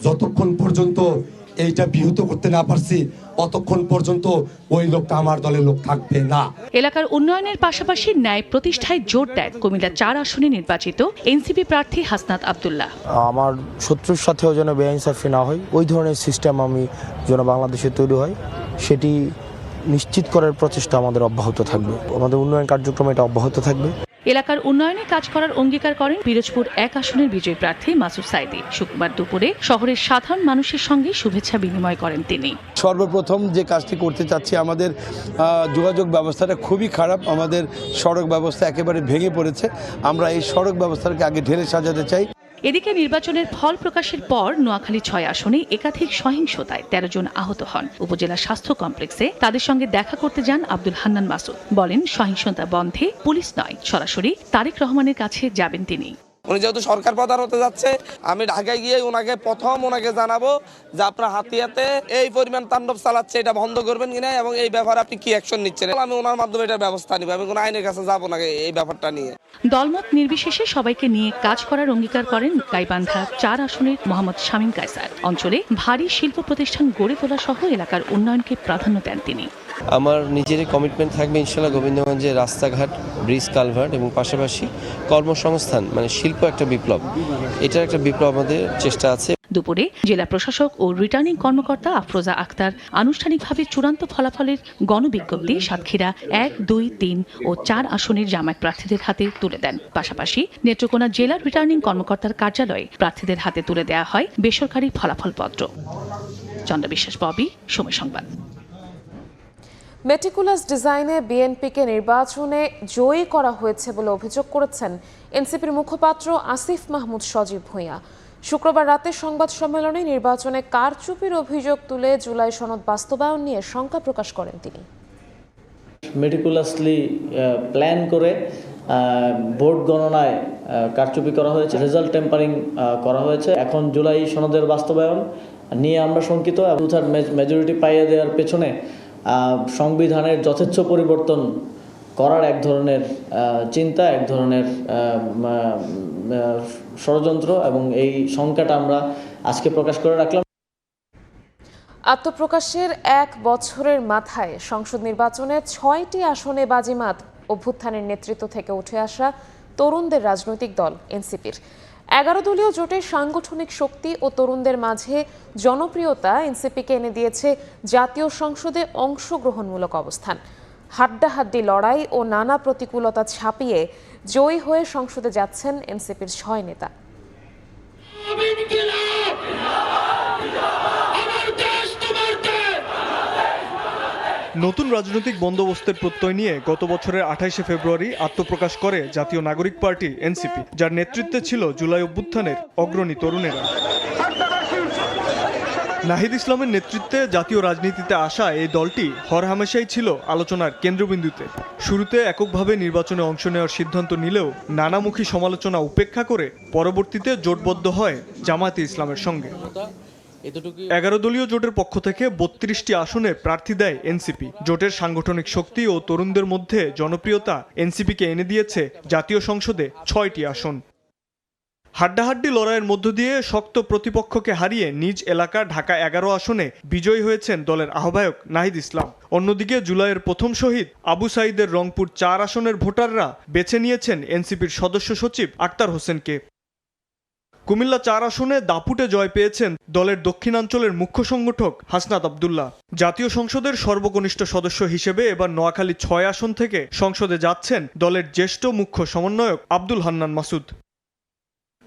Speaker 13: যতক্ষণ পর্যন্ত এইটা বিহত করতে না পারছি, অতক্ষণ পর্যন্ত ওই লোকটা আমার দলের লোক থাকবে না।
Speaker 12: এলাকার উন্নয়নের পাশাপাশি ন্যায় প্রতিষ্ঠায় জোর দেন কুমিল্লা 4 আসনে নির্বাচিত এনসিপি প্রার্থী হাসনাত আব্দুল্লাহ।
Speaker 14: আমার শত্রুর সাথেও যেন বেআইনসাফি না হয়, ওই ধরনের সিস্টেম আমি যেন বাংলাদেশে তৈরি হয়, সেটি নিশ্চিত করার প্রচেষ্টা আমাদের অব্যাহত থাকবে। আমাদের উন্নয়ন কার্যক্রম এটা অব্যাহত থাকবে।
Speaker 12: এলাকার উন্নয়নে কাজ করার অঙ্গীকার করেন পিরোজপুর 1 আসনের বিজয়ী প্রার্থী মাসুদ সাইদি। শুক্রবার দুপুরে শহরের সাধারণ মানুষের সঙ্গে শুভেচ্ছা বিনিময় করেন তিনি।
Speaker 15: সর্বপ্রথম যে কাজটি করতে চাচ্ছি, আমাদের যোগাযোগ ব্যবস্থাটা খুবই খারাপ, আমাদের সড়ক ব্যবস্থা একেবারে ভেঙে পড়েছে। আমরা এই সড়ক ব্যবস্থাকে আগে ঢেলে সাজাতে চাই।
Speaker 12: এদিকে নির্বাচনের ফল প্রকাশের পর নোয়াখালী 6 আসনে একাধিক সহিংসতায় 13 জন আহত হন। উপজেলা স্বাস্থ্য কমপ্লেক্সে তাদের সঙ্গে দেখা করতে যান আব্দুল হান্নান মাসুদ। বলেন, সহিংসতা বন্ধে পুলিশ নয়, সরাসরি তারেক রহমানের কাছে যাবেন তিনি।
Speaker 16: উনি যেহেতু সরকার প্রধান হতে যাচ্ছে, আমি ঢাকায় গিয়ে ওনাকে জানাবো যে আপনার হাতিয়াতে এই পরিমাণ তাণ্ডব চালাচ্ছে, এটা বন্ধ করবেন কিনা এবং এই ব্যাপারে আপনি কি অ্যাকশন নিচ্ছেন। আমি ওনার মাধ্যমে এটা ব্যবস্থা নিব, আমি কোনো আইনের কাছে যাবো না এই ব্যাপারটা নিয়ে।
Speaker 12: দলমত নির্বিশেষে সবাইকে নিয়ে কাজ করার অঙ্গীকার করেন গাইবান্ধা 4 আসনের মোহাম্মদ শামীম কায়সার। অঞ্চলে ভারী শিল্প প্রতিষ্ঠান গড়ে তোলা সহ এলাকার উন্নয়নকে প্রাধান্য দেন তিনি।
Speaker 17: আমার নিজেরই কমিটমেন্ট থাকবে ইনশাআল্লাহ গোবিন্দগঞ্জে রাস্তাঘাট, ব্রিজ, কালভার্ট এবং পাশাপাশি কর্মসংস্থান, মানে শিল্প একটা বিপ্লব, এটার একটা বিপ্লব আমাদের চেষ্টা আছে।
Speaker 12: দুপুরে জেলা প্রশাসক ও রিটার্নিং কর্মকর্তা আফরোজা আক্তার আনুষ্ঠানিকভাবে চূড়ান্ত ফলাফলের গণবিজ্ঞপ্তি সাতক্ষীরা 1, 2, 3 ও 4 আসনের জামায়াত প্রার্থীদের হাতে তুলে দেন। পাশাপাশি নেত্রকোনা জেলা রিটার্নিং কর্মকর্তার কার্যালয়ে প্রার্থীদের হাতে তুলে দেওয়া হয় বেসরকারি ফলাফলপত্র। চন্দ্র বিশ্বাস, ববি, সময় সংবাদ।
Speaker 1: মেটিকুলাস ডিজাইনে বিএনপিকে নির্বাচনে জয়ী করা হয়েছে বলে অভিযোগ করেছেন এনসিপির মুখপাত্র আসিফ মাহমুদ সজীব ভূঁইয়া। শুক্রবার রাতে সংবাদ সম্মেলনে নির্বাচনে কারচুপির অভিযোগ তুলে জুলাই সনদ বাস্তবায়ন নিয়ে শঙ্কা প্রকাশ করেন তিনি।
Speaker 19: মেটিকুলাসলি প্ল্যান করে ভোট গণনায় কারচুপি করা হয়েছে, রেজাল্ট টেম্পারিং করা হয়েছে। এখন জুলাই সনদের বাস্তবায়ন নিয়ে আমরা শঙ্কিত। মেজরিটি পাইয়ে দেওয়ার পেছনে সংবিধানের যথেচ্ছ পরিবর্তন করার এক ধরনের চিন্তা, এক ধরনের ষড়যন্ত্র, এবং এই শঙ্কাটা আমরা আজকে প্রকাশ করে রাখলাম।
Speaker 1: আত্মপ্রকাশের 1 বছরের মাথায় সংসদ নির্বাচনে 6টি আসনে বাজিমাত অভ্যুত্থানের নেতৃত্ব থেকে উঠে আসা তরুণদের রাজনৈতিক দল এনসিপির। 11 দলীয় জোটের সাংগঠনিক শক্তি ও তরুণদের মাঝে জনপ্রিয়তা এনসিপিকে এনে দিয়েছে জাতীয় সংসদে অংশগ্রহণমূলক অবস্থান। হাড্ডাহাড্ডি লড়াই ও নানা প্রতিকূলতা ছাপিয়ে জয়ী হয়ে সংসদে যাচ্ছেন এনসিপির 6 নেতা।
Speaker 20: নতুন রাজনৈতিক বন্দোবস্তের প্রত্যয় নিয়ে গত বছরের 28শে ফেব্রুয়ারি আত্মপ্রকাশ করে জাতীয় নাগরিক পার্টি এনসিপি, যার নেতৃত্বে ছিল জুলাই অভ্যুত্থানের অগ্রণী তরুণেরা। নাহিদ ইসলামের নেতৃত্বে জাতীয় রাজনীতিতে আসা এই দলটি হরহামেশাই ছিল আলোচনার কেন্দ্রবিন্দুতে। শুরুতে এককভাবে নির্বাচনে অংশ নেওয়ার সিদ্ধান্ত নিলেও নানামুখী সমালোচনা উপেক্ষা করে পরবর্তীতে জোটবদ্ধ হয় জামায়াতে ইসলামের সঙ্গে। 11 দলীয় জোটের পক্ষ থেকে 32টি আসনে প্রার্থী দেয় এনসিপি। জোটের সাংগঠনিক শক্তি ও তরুণদের মধ্যে জনপ্রিয়তা এনসিপিকে এনে দিয়েছে জাতীয় সংসদে 6টি আসন। হাড্ডাহাড্ডি লড়াইয়ের মধ্য দিয়ে শক্ত প্রতিপক্ষকে হারিয়ে নিজ এলাকা ঢাকা 11 আসনে বিজয়ী হয়েছেন দলের আহ্বায়ক নাহিদ ইসলাম। অন্যদিকে জুলাইয়ের প্রথম শহীদ আবু সাইদের রংপুর 4 আসনের ভোটাররা বেছে নিয়েছেন এনসিপির সদস্য সচিব আক্তার হোসেনকে। কুমিল্লা 4 আসনে দাপুটে জয় পেয়েছেন দলের দক্ষিণাঞ্চলের মুখ্য সংগঠক হাসনাত আব্দুল্লাহ। জাতীয় সংসদের সর্বকনিষ্ঠ সদস্য হিসেবে এবার নোয়াখালী 6 আসন থেকে সংসদে যাচ্ছেন দলের জ্যেষ্ঠ মুখ্য সমন্বয়ক আব্দুল হান্নান মাসুদ।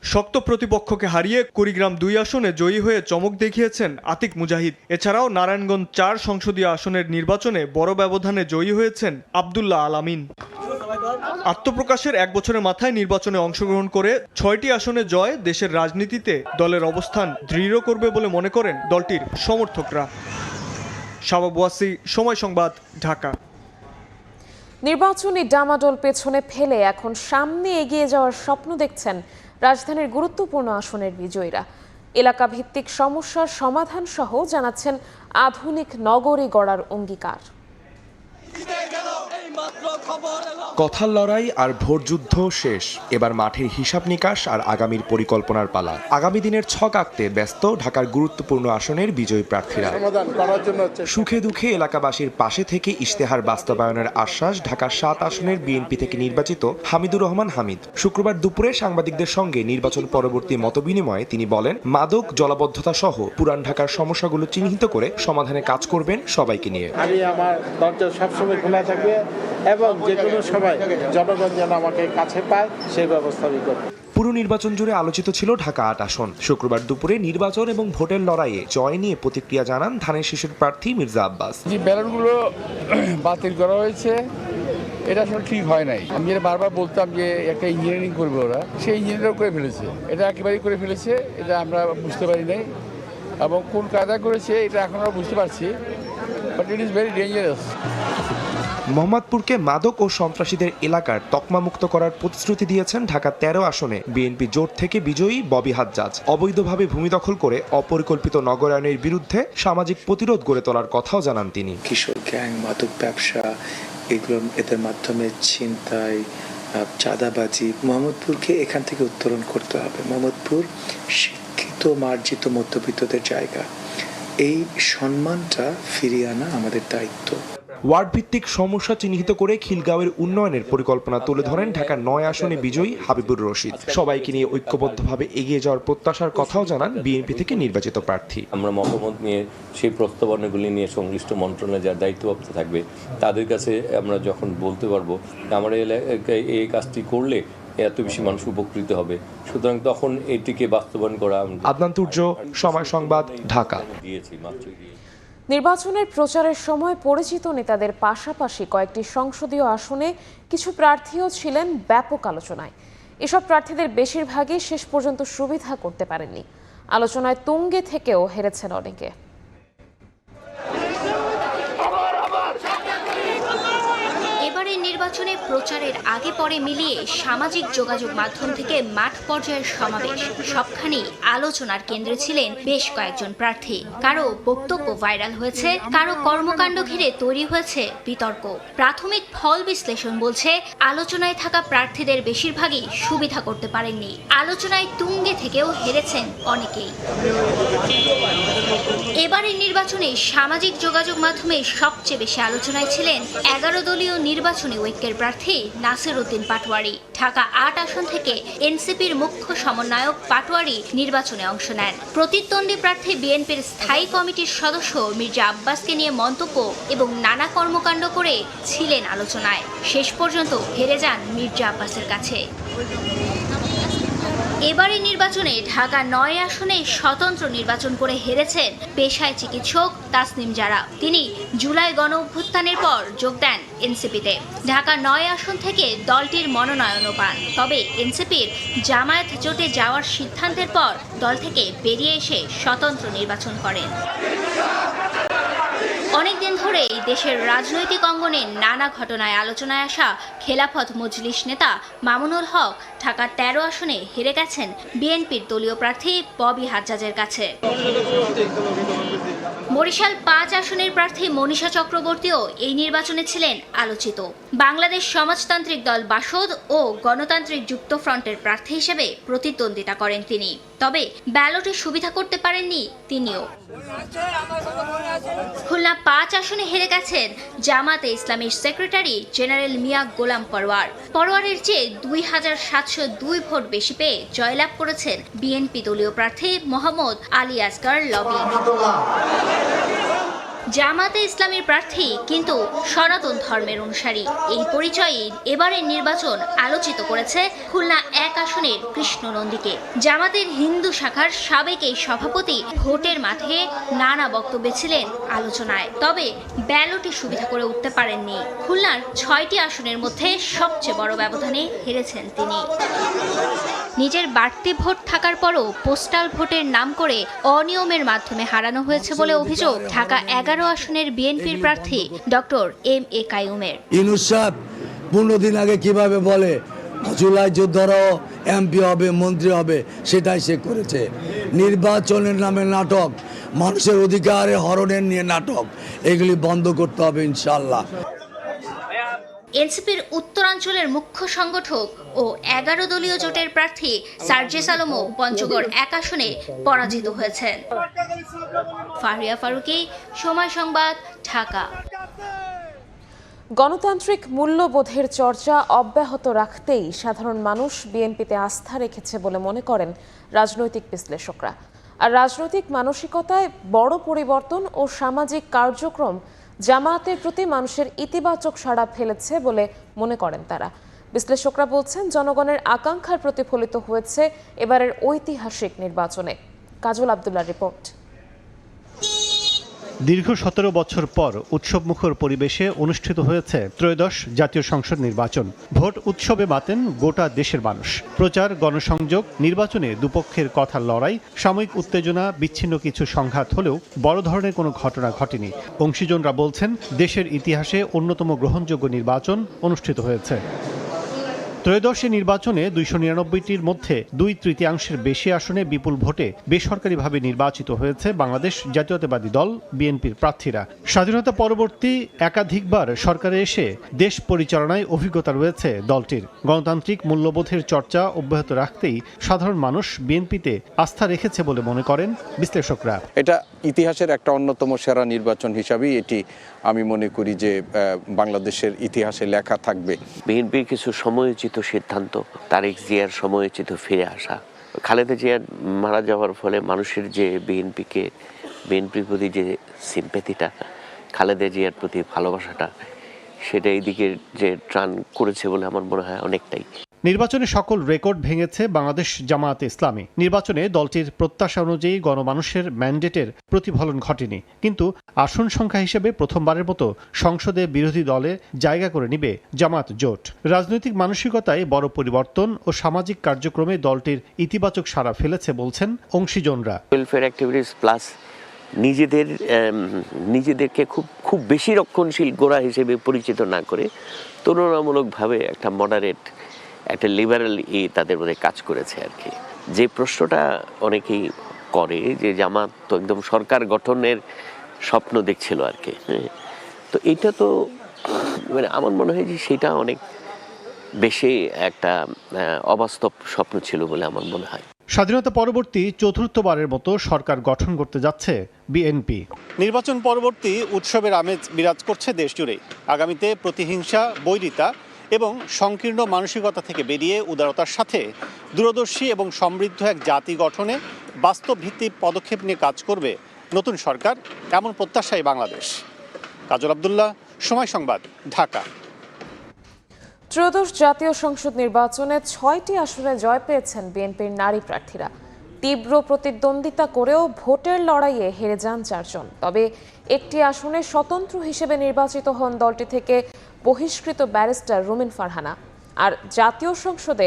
Speaker 20: শক্ত প্রতিপক্ষকে হারিয়ে কুড়িগ্রাম 2 আসনে জয়ী হয়ে চমক দেখিয়েছেন আতিক মুজাহিদ। এছাড়াও নারায়ণগঞ্জ 4 সংসদীয় আসনের নির্বাচনে বড় ব্যবধানে জয়ী হয়েছেন আব্দুল্লাহ আল আমিন। আত্মপ্রকাশের 1 বছরের মাথায় নির্বাচনে অংশগ্রহণ করে 6টি আসনে জয় দেশের রাজনীতিতে দলের অবস্থান দৃঢ় করবে বলে মনে করেন দলটির সমর্থকরা। শাবাব ওয়াসি, সময় সংবাদ, ঢাকা।
Speaker 1: নির্বাচনী ডামাডোল পেছনে ফেলে এখন সামনে এগিয়ে যাওয়ার স্বপ্ন দেখছেন রাজধানীর গুরুত্বপূর্ণ আসনের বিজয়ীরা। এলাকা ভিত্তিক সমস্যার সমাধান সহ জানাচ্ছেন আধুনিক নগরী গড়ার অঙ্গীকার।
Speaker 3: কথার লড়াই আর ভোটযুদ্ধ শেষ, এবার মাঠের হিসাব নিকাশ আর আগামীর পরিকল্পনার পালা। আগামী দিনের ছক আঁকতে ব্যস্ত ঢাকার গুরুত্বপূর্ণ আসনের বিজয়ী প্রার্থীরা। সুখে দুঃখে এলাকাবাসীর পাশে থেকে ইশতেহার বাস্তবায়নের আশ্বাস ঢাকার 7 আসনের বিএনপি থেকে নির্বাচিত হামিদুর রহমান হামিদ। শুক্রবার দুপুরে সাংবাদিকদের সঙ্গে নির্বাচন পরবর্তী মতবিনিময়ে তিনি বলেন, মাদক, জলাবদ্ধতা সহ পুরান ঢাকার সমস্যাগুলো চিহ্নিত করে সমাধানে কাজ করবেন সবাইকে নিয়ে।
Speaker 4: আমি আমার দরজা সবসময় খোলা থাকবে এবং যে কোনো সময় জনগণ যেন আমাকে কাছে পায় সেই ব্যবস্থা আমি করব।
Speaker 3: পুরো নির্বাচন জুড়ে আলোচিত ছিল ঢাকা 8 আসন। শুক্রবার দুপুরে নির্বাচন এবং ভোটের লড়াইয়ে জয় নিয়ে প্রতিক্রিয়া জানান ধানের শীষের প্রার্থী মির্জা আব্বাস।
Speaker 2: যে ব্যালটগুলো বাতিল করা হয়েছে এটা আসলে ঠিক হয় নাই। আমি যেটা বারবার বলতাম যে একটা ইঞ্জিনিয়ারিং করবে ওরা, সেই ইঞ্জিনিয়ারও করে ফেলেছে, এটা একেবারেই করে ফেলেছে। এটা আমরা বুঝতে পারি নাই এবং কোন কায়দা করেছে এটা এখন আমরা বুঝতে পারছি, but it is very dangerous.
Speaker 3: মোহাম্মদপুরকে মাদক ও সন্ত্রাসীদের এলাকার তকমা মুক্ত করার প্রতিশ্রুতি দিয়েছেন ঢাকা 13 আসনে বিএনপি জোট থেকে বিজয়ী ববি হাজ্জাজ। অবৈধভাবে ভূমি দখল করে অপরিকল্পিত নগরায়নের বিরুদ্ধে সামাজিক প্রতিরোধ গড়ে তোলার কথাও জানান তিনি।
Speaker 18: কিশোর গ্যাং, মাদক ব্যবসা, এগুলো এদের মাধ্যমে ছিনতাই, চাঁদাবাজি, মোহাম্মদপুরকে এখান থেকে উত্তরণ করতে হবে। মোহাম্মদপুর শিক্ষিত মার্জিত মধ্যবিত্তদের জায়গা, এই সম্মানটা ফিরিয়ে আনা আমাদের দায়িত্ব।
Speaker 3: ওয়ার্ড ভিত্তিক সমস্যা চিহ্নিত করে খিলগাঁওয়ের উন্নয়নের পরিকল্পনা তুলে ধরেন ঢাকার 9 আসনে বিজয়ী হাবিবুর রশিদ। সবাইকে নিয়ে ঐক্যবদ্ধভাবে এগিয়ে যাওয়ার প্রত্যাশার কথাও জানান বিএনপি থেকে নির্বাচিত প্রার্থী।
Speaker 22: আমরা মতামত নিয়ে সেই প্রস্তাবনাগুলি নিয়ে সংশ্লিষ্ট মন্ত্রণালয়ে যারা দায়িত্বপ্রাপ্ত থাকবে তাদের কাছে আমরা যখন বলতে পারবো আমরা এলাকায় এই কাজটি করলে এত বেশি মানুষ উপকৃত হবে, সুতরাং তখন এটিকে বাস্তবায়ন করা।
Speaker 3: আদনান তুর্য, সময় সংবাদ, ঢাকা।
Speaker 1: নির্বাচনের প্রচারের সময় পরিচিত নেতাদের পাশাপাশি কয়েকটি সংসদীয় আসনে কিছু প্রার্থীও ছিলেন ব্যাপক আলোচনায়। এসব প্রার্থীদের বেশিরভাগই শেষ পর্যন্ত সুবিধা করতে পারেননি। আলোচনায় তুঙ্গে থেকেও হেরেছেন অনেকে।
Speaker 23: এবারের নির্বাচনে প্রচারের আগে পরে মিলিয়ে সামাজিক যোগাযোগ মাধ্যম থেকে মাঠ পর্যায়ের সমাবেশ সবখানেই আলোচনার কেন্দ্রে ছিলেন বেশ কয়েকজন প্রার্থী। কারো বক্তব্য ভাইরাল হয়েছে, কারো কর্মকাণ্ড ঘিরে তৈরি হয়েছে বিতর্ক। প্রাথমিক ফল বিশ্লেষণ বলছে আলোচনায় থাকা প্রার্থীদের বেশিরভাগই সুবিধা করতে পারেননি। আলোচনায় তুঙ্গে থেকেও হেরেছেন অনেকেই। এবারের নির্বাচনে সামাজিক যোগাযোগ মাধ্যমে সবচেয়ে বেশি আলোচনায় ছিলেন 11 দলীয় নির্বাচনী ঐক্যের প্রার্থী নাসির উদ্দিন পাটোয়ারি। ঢাকা 8 আসন থেকে এনসিপির মুখ্য সমন্বয়ক পাটোয়ারি নির্বাচনে অংশ নেন। প্রতিদ্বন্দ্বী প্রার্থী বিএনপির স্থায়ী কমিটির সদস্য মির্জা আব্বাসকে নিয়ে মন্তব্য এবং নানা কর্মকাণ্ড করে ছিলেন আলোচনায়। শেষ পর্যন্ত হেরে যান মির্জা আব্বাসের কাছে। এবারে নির্বাচনে ঢাকা 9 আসনে স্বতন্ত্র নির্বাচন করে হেরেছেন পেশায় চিকিৎসক তাসনিম জারা। তিনি জুলাই গণ অভ্যুত্থানের পর যোগ দেন এনসিপিতে। ঢাকা 9 আসন থেকে দলটির মনোনয়নও পান। তবে এনসিপির জামায়াত জোটে যাওয়ার সিদ্ধান্তের পর দল থেকে বেরিয়ে এসে স্বতন্ত্র নির্বাচন করেন। অনেকদিন ধরেই দেশের রাজনৈতিক অঙ্গনে নানা ঘটনায় আলোচনায় আসা খেলাফত মজলিস নেতা মামুনুল হক ঢাকা 13 আসনে হেরে গেছেন বিএনপির দলীয় প্রার্থী ববি হাজ্জাজের কাছে। বরিশাল 5 আসনের প্রার্থী মনীষা চক্রবর্তীও এই নির্বাচনে ছিলেন আলোচিত। বাংলাদেশ সমাজতান্ত্রিক দল বাসদ ও গণতান্ত্রিক যুক্তফ্রন্টের প্রার্থী হিসেবে প্রতিদ্বন্দ্বিতা করেন তিনি। তবে ব্যালটে সুবিধা করতে পারেননি তিনিও। খুলনা 5 আসনে হেরে গেছেন জামাতে ইসলামীর সেক্রেটারি জেনারেল মিয়া গোলাম পরোয়ারের চেয়ে 2702 ভোট বেশি পেয়ে জয়লাভ করেছেন বিএনপি দলীয় প্রার্থী মোহাম্মদ আলী আসগার লবি। জামাতে ইসলামীর প্রার্থী কিন্তু সনাতন ধর্মের অনুসারী। এই পরিচয়ে এবারের নির্বাচন আলোচিত করেছে খুলনা 1 আসনের কৃষ্ণ নন্দীকে। জামাতের হিন্দু শাখার সাবেক এই সভাপতি ভোটের মাঠে নানা বক্তব্যে ছিলেন আলোচনায়, তবে ব্যালটে সুবিধা করে উঠতে পারেননি। খুলনার 6টি আসনের মধ্যে সবচেয়ে বড় ব্যবধানে হেরেছেন তিনি। নিজের বাড়তি ভোট থাকার পরও পোস্টাল ভোটের নাম করে অনিয়মের মাধ্যমে হারানো হয়েছে বলে অভিযোগ ঢাকা 11 আসনের বিএনপির প্রার্থী ডক্টর MA কাইয়ুমের।
Speaker 5: ইউনূস সাহেব 15 দিন আগে কিভাবে বলে জুলাই যুদ্ধরও এমপি হবে, মন্ত্রী হবে, সেটাই সে করেছে। নির্বাচনের নামে নাটক, মানুষের অধিকারে হরণের নিয়ে নাটক, এগুলি বন্ধ করতে হবে ইনশাআল্লাহ।
Speaker 23: এনসিপির উত্তরাঞ্চলের মুখ্য সংগঠক ও 11 দলীয় জোটের প্রার্থী সার্জিস আলমও পঞ্চগড় 1 আসনে পরাজিত হয়েছেন। ফারিয়া ফারুকি, সময় সংবাদ, ঢাকা।
Speaker 1: গণতান্ত্রিক মূল্যবোধের চর্চা অব্যাহত রাখতেই সাধারণ মানুষ বিএনপিতে আস্থা রেখেছে বলে মনে করেন রাজনৈতিক বিশ্লেষকরা। আর রাজনৈতিক মানসিকতায় বড় পরিবর্তন ও সামাজিক কার্যক্রম জামায়াতের প্রতি মানুষের ইতিবাচক সাড়া ফেলেছে বলে মনে করেন তারা। বিশ্লেষকরা বলছেন, জনগণের আকাঙ্ক্ষার প্রতিফলিত হয়েছে এবারের ঐতিহাসিক নির্বাচনে। কাজল আব্দুল্লাহর রিপোর্ট।
Speaker 6: দীর্ঘ 17 বছর পর উৎসবমুখর পরিবেশে অনুষ্ঠিত হয়েছে ত্রয়োদশ জাতীয় সংসদ নির্বাচন। ভোট উৎসবে মাতেন গোটা দেশের মানুষ। প্রচার, গণসংযোগ, নির্বাচনে দুপক্ষের কথার লড়াই, সাময়িক উত্তেজনা, বিচ্ছিন্ন কিছু সংঘাত হলেও বড় ধরনের কোনো ঘটনা ঘটেনি। অংশীজনরা বলছেন, দেশের ইতিহাসে অন্যতম গ্রহণযোগ্য নির্বাচন অনুষ্ঠিত হয়েছে। ত্রয়োদশ নির্বাচনে 299টির মধ্যে 2/3 বেশি আসনে বিপুল ভোটে বেসরকারিভাবে নির্বাচিত হয়েছে বাংলাদেশ জাতীয়তাবাদী দল বিএনপির প্রার্থীরা। স্বাধীনতা পরবর্তী একাধিকবার সরকারে এসে দেশ পরিচালনায় অভিজ্ঞতা রয়েছে দলটির। গণতান্ত্রিক মূল্যবোধের চর্চা অব্যাহত রাখতেই সাধারণ মানুষ বিএনপিতে আস্থা রেখেছে বলে মনে করেন বিশ্লেষকরা।
Speaker 8: এটা ইতিহাসের একটা অন্যতম সেরা নির্বাচন হিসাবেই এটি আমি মনে করি যে বাংলাদেশের ইতিহাসে লেখা থাকবে।
Speaker 21: বিএনপির কিছু সময়োচিত সিদ্ধান্ত, তারেক জিয়ার সময়োচিত ফিরে আসা, খালেদা জিয়ার মারা যাওয়ার ফলে মানুষের যে বিএনপির প্রতি যে সিম্প্যাথিটা, খালেদা জিয়ার প্রতি ভালোবাসাটা, সেটা এইদিকে যে ট্রান করেছে বলে আমার মনে হয় অনেকটাই।
Speaker 6: নির্বাচনে সকল রেকর্ড ভেঙেছে বাংলাদেশ জামায়াতে ইসলামী। নির্বাচনে দলটির প্রত্যাশা অনুযায়ী গণমানুষের ম্যান্ডেটের প্রতিফলন ঘটেনি, কিন্তু আসন সংখ্যা হিসেবে প্রথমবারের মতো সংসদে বিরোধী দলে জায়গা করে নিবে জামায়াত জোট। রাজনৈতিক মানসিকতায় বড় পরিবর্তন ও সামাজিক কার্যক্রমে দলটির ইতিবাচক সাড়া ফেলেছে বলছেন অংশীজনরা।
Speaker 21: ওয়েলফেয়ার অ্যাক্টিভিটিস প্লাস নিজেদেরকে খুব বেশি রক্ষণশীল গোড়া হিসেবে পরিচিত না করে তুলনামূলকভাবে একটা মডারেট, একটা লিবারেল তাদের মধ্যে কাজ করেছে আর কি। যে প্রশ্নটা অনেকেই করে যে জামাত তো একদম সরকার গঠনের স্বপ্ন দেখছিল আর কি, তো এটা তো মানে আমার মনে হয় যে সেটা অনেক বেশি একটা অবাস্তব স্বপ্ন ছিল বলে আমার মনে হয়।
Speaker 6: স্বাধীনতা পরবর্তী চতুর্থবারের মতো সরকার গঠন করতে যাচ্ছে বিএনপি। নির্বাচন পরবর্তী উৎসবের আমেজ বিরাজ করছে দেশ জুড়ে। আগামীতে প্রতিহিংসা, বৈরিতা এবং সংকীর্ণ মানসিকতা থেকে বেরিয়ে উদারতার সাথে দূরদর্শী এবং সমৃদ্ধ এক জাতি গঠনে বাস্তব ভিত্তিক পদক্ষেপ নিয়ে কাজ করবে নতুন সরকার, এমন প্রত্যাশাই বাংলাদেশ। কাজল আব্দুল্লাহ, সময় সংবাদ, ঢাকা।
Speaker 1: ত্রয়োদশ জাতীয় সংসদ নির্বাচনে 6টি আসনে জয় পেয়েছেন বিএনপির নারী প্রার্থীরা। তীব্র প্রতিদ্বন্দ্বিতা করেও ভোটের লড়াইয়ে হেরে যান 4 জন। তবে একটি আসনে স্বতন্ত্র হিসেবে নির্বাচিত হন দলটি থেকে বহিষ্কৃত ব্যারিস্টার রুমিন ফারহানা। আর জাতীয় সংসদে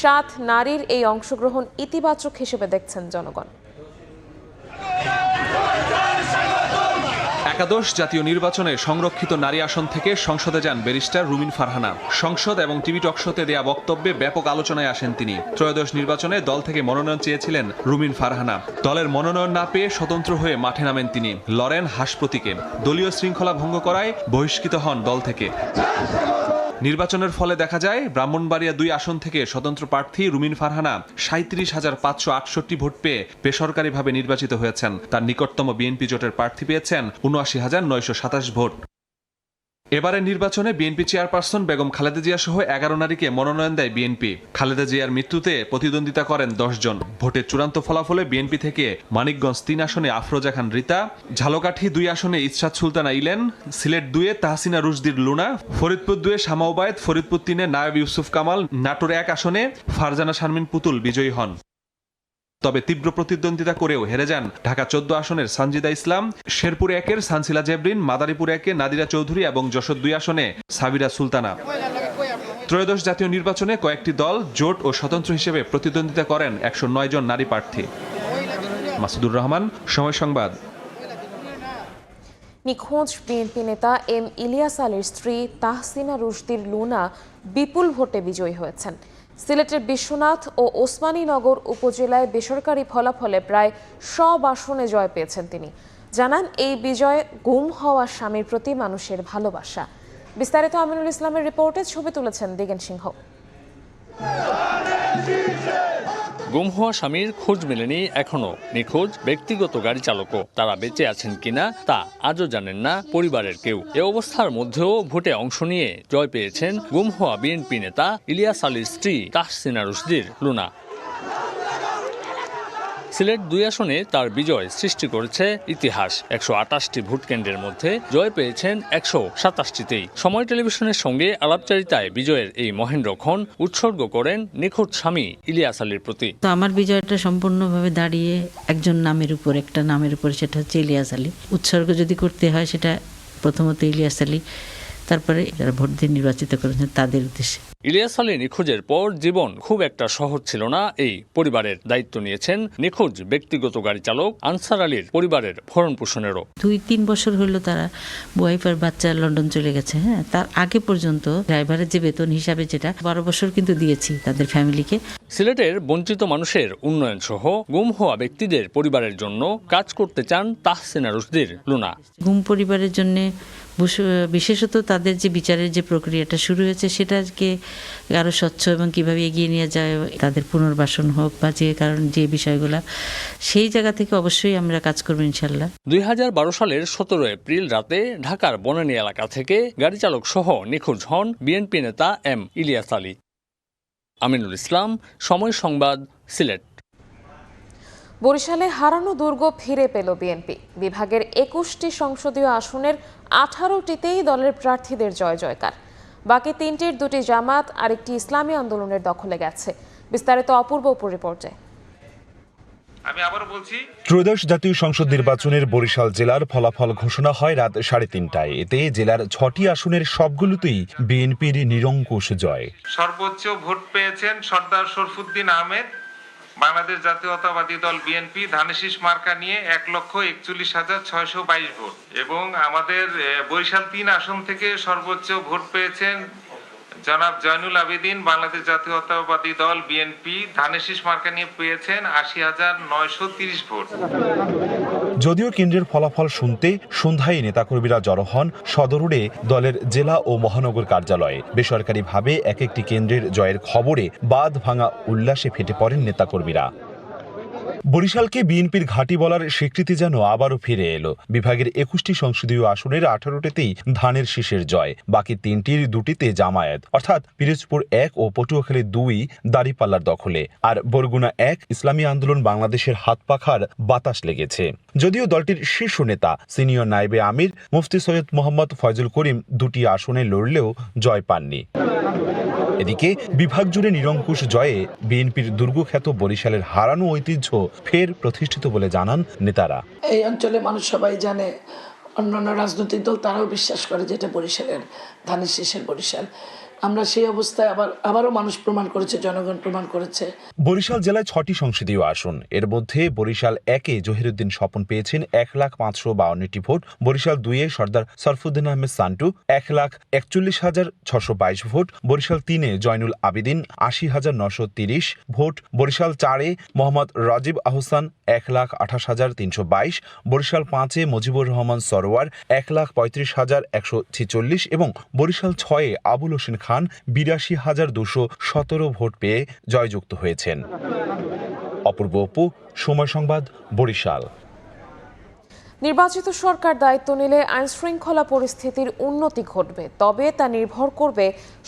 Speaker 1: 7 নারীর এই অংশগ্রহণ ইতিবাচক হিসেবে দেখছেন জনগণ।
Speaker 24: একাদশ জাতীয় নির্বাচনে সংরক্ষিত নারী আসন থেকে সংসদে যান ব্যারিস্টার রুমিন ফারহানা। সংসদ এবং টিভি টকশোতে দেয়া বক্তব্যে ব্যাপক আলোচনায় আসেন তিনি। ত্রয়োদশ নির্বাচনে দল থেকে মনোনয়ন চেয়েছিলেন রুমিন ফারহানা। দলের মনোনয়ন না পেয়ে স্বতন্ত্র হয়ে মাঠে নামেন তিনি, লড়েন হাঁস প্রতীকে। দলীয় শৃঙ্খলা ভঙ্গ করায় বহিষ্কৃত হন দল থেকে। নির্বাচনের ফলে দেখা যায় ব্রাহ্মণবাড়িয়া 2 আসন থেকে স্বতন্ত্র প্রার্থী রুমিন ফারহানা 37,568 ভোট পেয়ে বেসরকারিভাবে নির্বাচিত হয়েছেন। তার নিকটতম বিএনপি জোটের প্রার্থী পেয়েছেন 79,927 ভোট। এবারে নির্বাচনে বিএনপি চেয়ারপারসন বেগম খালেদা জিয়া সহ 11 নারীকে মনোনয়ন দেয় বিএনপি। খালেদা জিয়ার মৃত্যুতে প্রতিদ্বন্দ্বিতা করেন 10 জন। ভোটের চূড়ান্ত ফলাফলে বিএনপি থেকে মানিকগঞ্জ 3 আসনে আফরোজা খান রিতা, ঝালকাঠি 2 আসনে ইসরাত সুলতানা ইলেন, সিলেট 2-এ তাহসিনা রুশদির লুনা, ফরিদপুর 2-এ শামা ওবায়েদ, ফরিদপুর 3-এ নায়েব ইউসুফ কামাল, নাটোর 1 আসনে ফারজানা শারমিন পুতুল বিজয়ী হন। তবে তীব্র প্রতিদ্বন্দ্বিতা করেও হেরে যান ঢাকা 14 আসনের সানজিদা ইসলাম, শেরপুর 1-এর সানসিলা জেবরিন, মাদারীপুর 1-এ নাদিরা চৌধুরী এবং যশোর 2 আসনে সাবিরা সুলতানা। ত্রয়োদশ জাতীয় নির্বাচনে কয়েকটি দল জোট ও স্বতন্ত্র হিসেবে প্রতিদ্বন্দ্বিতা করেন 109 জন নারী প্রার্থী। মাসুদুর রহমান, সময় সংবাদ।
Speaker 1: নিখোঁজ বিএনপি নেতা এম ইলিয়াস আলীর স্ত্রী তাহসিনা রুশদির লুনা বিপুল ভোটে বিজয়ী হয়েছেন। সিলেটের বিশ্বনাথ ও ওসমানীনগর উপজেলায় বেসরকারি ফলাফলে প্রায় সব আসনে জয় পেয়েছেন তিনি। জানান, এই বিজয়ে গুম হওয়া স্বামীর প্রতি মানুষের ভালোবাসা। বিস্তারিত আমিনুল ইসলামের রিপোর্টে ছবি তুলেছেন দিগেন সিংহ।
Speaker 7: গুম হওয়া স্বামীর খোঁজ মেলেনি এখনো। নিখোঁজ ব্যক্তিগত গাড়ি চালকও তারা বেঁচে আছেন কিনা তা আজও জানেন না পরিবারের কেউ। এ অবস্থার মধ্যেও ভোটে অংশ নিয়ে জয় পেয়েছেন গুম হওয়া বিএনপি নেতা ইলিয়াস আলীর স্ত্রী তাহসিনা রুশদির লুনা। সিলেট 2 আসনে তার বিজয় সৃষ্টি করেছে ইতিহাস। 128টি ভোট কেন্দ্রের মধ্যে জয় পেয়েছেন 127টিতেই। সময় টেলিভিশনের সঙ্গে আলাপচারিতায় বিজয়ের এই মহেন্দ্রক্ষণ উৎসর্গ করেন নিখোঁজ স্বামী ইলিয়াস আলীর প্রতি।
Speaker 9: তো আমার বিজয়টা সম্পূর্ণভাবে দাঁড়িয়ে একজন নামের উপর, একটা নামের উপর, সেটা হচ্ছে ইলিয়াস আলী। উৎসর্গ যদি করতে হয় সেটা প্রথমত ইলিয়াস আলী, তারপরে যারা ভোট দিয়ে নির্বাচিত করেছেন তাদের উদ্দেশ্যে।
Speaker 7: ইলিয়াস আলী নিখোঁজের পর জীবন খুব একটা সহজ ছিল না এই পরিবারের। দায়িত্ব নিয়েছেন নিখোঁজ ব্যক্তিগত গাড়ি চালক আনসার আলীর পরিবারের ভরণ পোষণেরও।
Speaker 9: 2-3 বছর হলো তারা ওয়াইফ আর বাচ্চা লন্ডন চলে গেছে। তার আগে পর্যন্ত ড্রাইভারের যে বেতন হিসাবে যেটা 12 বছর কিন্তু দিয়েছি তাদের ফ্যামিলিকে।
Speaker 7: সিলেটের বঞ্চিত মানুষের উন্নয়ন সহ গুম হওয়া ব্যক্তিদের পরিবারের জন্য কাজ করতে চান তাহসিনা রুশদির লুনা।
Speaker 9: গুম পরিবারের জন্য বিশেষত তাদের যে বিচারের যে প্রক্রিয়াটা শুরু হয়েছে সেটাকে আরো স্বচ্ছ এবং কিভাবে এগিয়ে নিয়ে যায়, তাদের পুনর্বাসন হোক বা যে বিষয়গুলো, সেই জায়গা থেকে অবশ্যই আমরা কাজ করবো ইনশাল্লাহ।
Speaker 7: 2012 সালের 17 এপ্রিল রাতে ঢাকার বনানী এলাকা থেকে গাড়ি চালক সহ নিখোঁজ হন বিএনপি নেতা এম ইলিয়াস আলী। আমিনুল ইসলাম, সময় সংবাদ, সিলেট।
Speaker 1: বরিশালে হারানো দুর্গ ফিরে পেল বিএনপি। বিভাগের 21টি সংসদীয় আসনের 18টিতেই দলের প্রার্থীদের জয় জয়কার। বাকি 3টির 2টি জামাত আর একটি ইসলামী আন্দোলনের দখলে গেছে। বিস্তারিত অপূর্ব রিপোর্টে।
Speaker 10: আমি আবারও বলছি,
Speaker 11: ত্রয়োদশ জাতীয় সংসদ নির্বাচনের বরিশাল জেলার ফলাফল ঘোষণা হয় রাত 3:30টায়। এতে জেলার 6টি আসনের সবগুলোতেই বিএনপির নিরঙ্কুশ জয়।
Speaker 10: সর্বোচ্চ ভোট পেয়েছেন সর্দার শরফুদ্দিন আহমেদ, বাংলাদেশ জাতীয়তাবাদী দল বিএনপি, ধানেশীষ মার্কা নিয়ে 1,41,622 ভোট। এবং আমাদের বরিশাল 3 আসন থেকে সর্বোচ্চ ভোট পেয়েছেন জনাব জয়নুল আবেদিন, বাংলাদেশ জাতীয়তাবাদী দল বিএনপি, ধানেশীষ মার্কা নিয়ে পেয়েছেন 80,930 ভোট।
Speaker 11: যদিও কেন্দ্রের ফলাফল শুনতে সন্ধ্যায় নেতাকর্মীরা জড়ো হন সদর রোডে দলের জেলা ও মহানগর কার্যালয়ে। বেসরকারিভাবে এক একটি কেন্দ্রের জয়ের খবরে বাঁধ ভাঙা উল্লাসে ফেটে পড়েন নেতাকর্মীরা। বরিশালকে বিএনপির ঘাঁটি বলার স্বীকৃতি যেন আবারও ফিরে এলো। বিভাগের 21টি সংসদীয় আসনের 18টিতেই ধানের শীষের জয়। বাকি 3টির 2টিতে জামায়াত, অর্থাৎ পিরোজপুর 1 ও পটুয়াখালী 2 দাঁড়িপাল্লার দখলে, আর বরগুনা 1 ইসলামী আন্দোলন বাংলাদেশের হাত পাখার বাতাস লেগেছে। যদিও দলটির শীর্ষ নেতা সিনিয়র নায়েবে আমির মুফতি সৈয়দ মোহাম্মদ ফয়জুল করিম 2টি আসনে লড়লেও জয় পাননি। এদিকে বিভাগ জুড়ে নিরঙ্কুশ জয়ে বিএনপির দুর্গখ্যাত বরিশালের হারানো ঐতিহ্য ফের প্রতিষ্ঠিত বলে জানান নেতারা।
Speaker 25: এই অঞ্চলে মানুষ সবাই জানে, অন্যান্য রাজনৈতিক দল তারাও বিশ্বাস করে যেটা বরিশালের ধানের শীষের বরিশাল। আমরা সেই অবস্থায় আবারও মানুষ প্রমাণ করেছে, জনগণ প্রমাণ করেছে।
Speaker 11: বরিশাল জেলায় 6টি সংসদীয় আসন। এর মধ্যে বরিশাল 1-এ জহিরুদ্দিন স্বপন পেয়েছেন 1,552টি ভোট। বরিশাল 2-এ সর্দার সরফুদ্দিন আহমেদ সান্টু 1,41,622 ভোট। বরিশাল 3-এ জয়নুল আবেদিন 80,930 ভোট। বরিশাল 4-এ মোহাম্মদ রাজিব আহসান 1,28,322। বরিশাল 5-এ মুজিবুর রহমান সরোয়ার 1,35,146 এবং বরিশাল 6-এ আবুল হোসেন খান 82,217 ভোট পেয়ে জয়যুক্ত হয়েছেন। অপূর্ব অপু, সময় সংবাদ, বরিশাল।
Speaker 1: নির্বাচিত সরকার দায়িত্ব নিলে আইনশৃঙ্খলা পরিস্থিতির উন্নতি ঘটবে, তবে তা নির্ভর করবে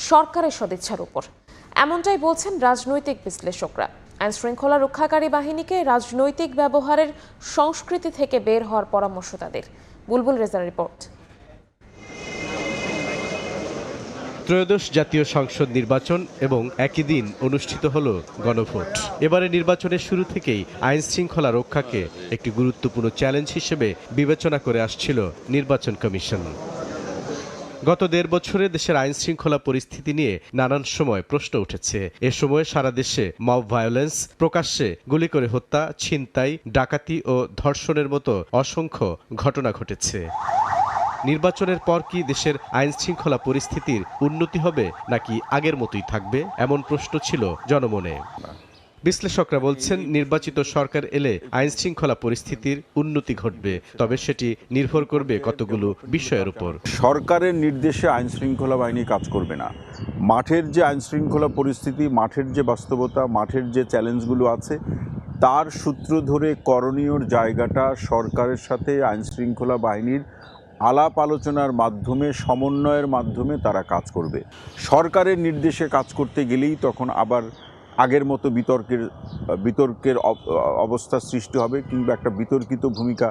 Speaker 1: সরকারের সদিচ্ছার উপর। এমনটাই বলছেন রাজনৈতিক বিশ্লেষকরা। আইনশৃঙ্খলা রক্ষাকারী বাহিনীকে রাজনৈতিক ব্যবহারের সংস্কৃতি থেকে বের হওয়ার পরামর্শ তাদের। বুলবুল রেজার রিপোর্ট।
Speaker 6: ত্রয়োদশ জাতীয় সংসদ নির্বাচন এবং একই দিন অনুষ্ঠিত হলো গণভোট। এবারে নির্বাচনের শুরু থেকেই আইন শৃঙ্খলা রক্ষাকে একটি গুরুত্বপূর্ণ চ্যালেঞ্জ হিসেবে বিবেচনা করে আসছিল নির্বাচন কমিশন। গত ১.৫ বছরে দেশের আইন শৃঙ্খলা পরিস্থিতি নিয়ে নানান সময় প্রশ্ন উঠেছে। এ সময় সারা দেশে মব ভায়োলেন্স, প্রকাশ্যে গুলি করে হত্যা, ছিনতাই, ডাকাতি ও ধর্ষণের মতো অসংখ্য ঘটনা ঘটেছে। নির্বাচনের পর কি দেশের আইন শৃঙ্খলা পরিস্থিতির উন্নতি হবে নাকি আগের মতোই থাকবে, এমন প্রশ্ন ছিল জনমনে। বিশ্লেষকরা বলছেন, নির্বাচিত সরকার এলে আইন শৃঙ্খলা পরিস্থিতির উন্নতি ঘটবে, তবে সেটি নির্ভর করবে কতগুলো বিষয়ের উপর।
Speaker 13: সরকারের নির্দেশে আইন শৃঙ্খলা বাহিনী কাজ করবে না। মাঠের যে আইন শৃঙ্খলা পরিস্থিতি, মাঠের যে বাস্তবতা, মাঠের যে চ্যালেঞ্জগুলো আছে, তার সূত্র ধরে করণীয় জায়গাটা সরকারের সাথে আইন শৃঙ্খলা বাহিনীর আলাপ আলোচনার মাধ্যমে, সমন্বয়ের মাধ্যমে তারা কাজ করবে। সরকারের নির্দেশে কাজ করতে গেলেই তখন আবার আগের মতো বিতর্কের অবস্থা সৃষ্টি হবে, কিংবা একটা বিতর্কিত ভূমিকা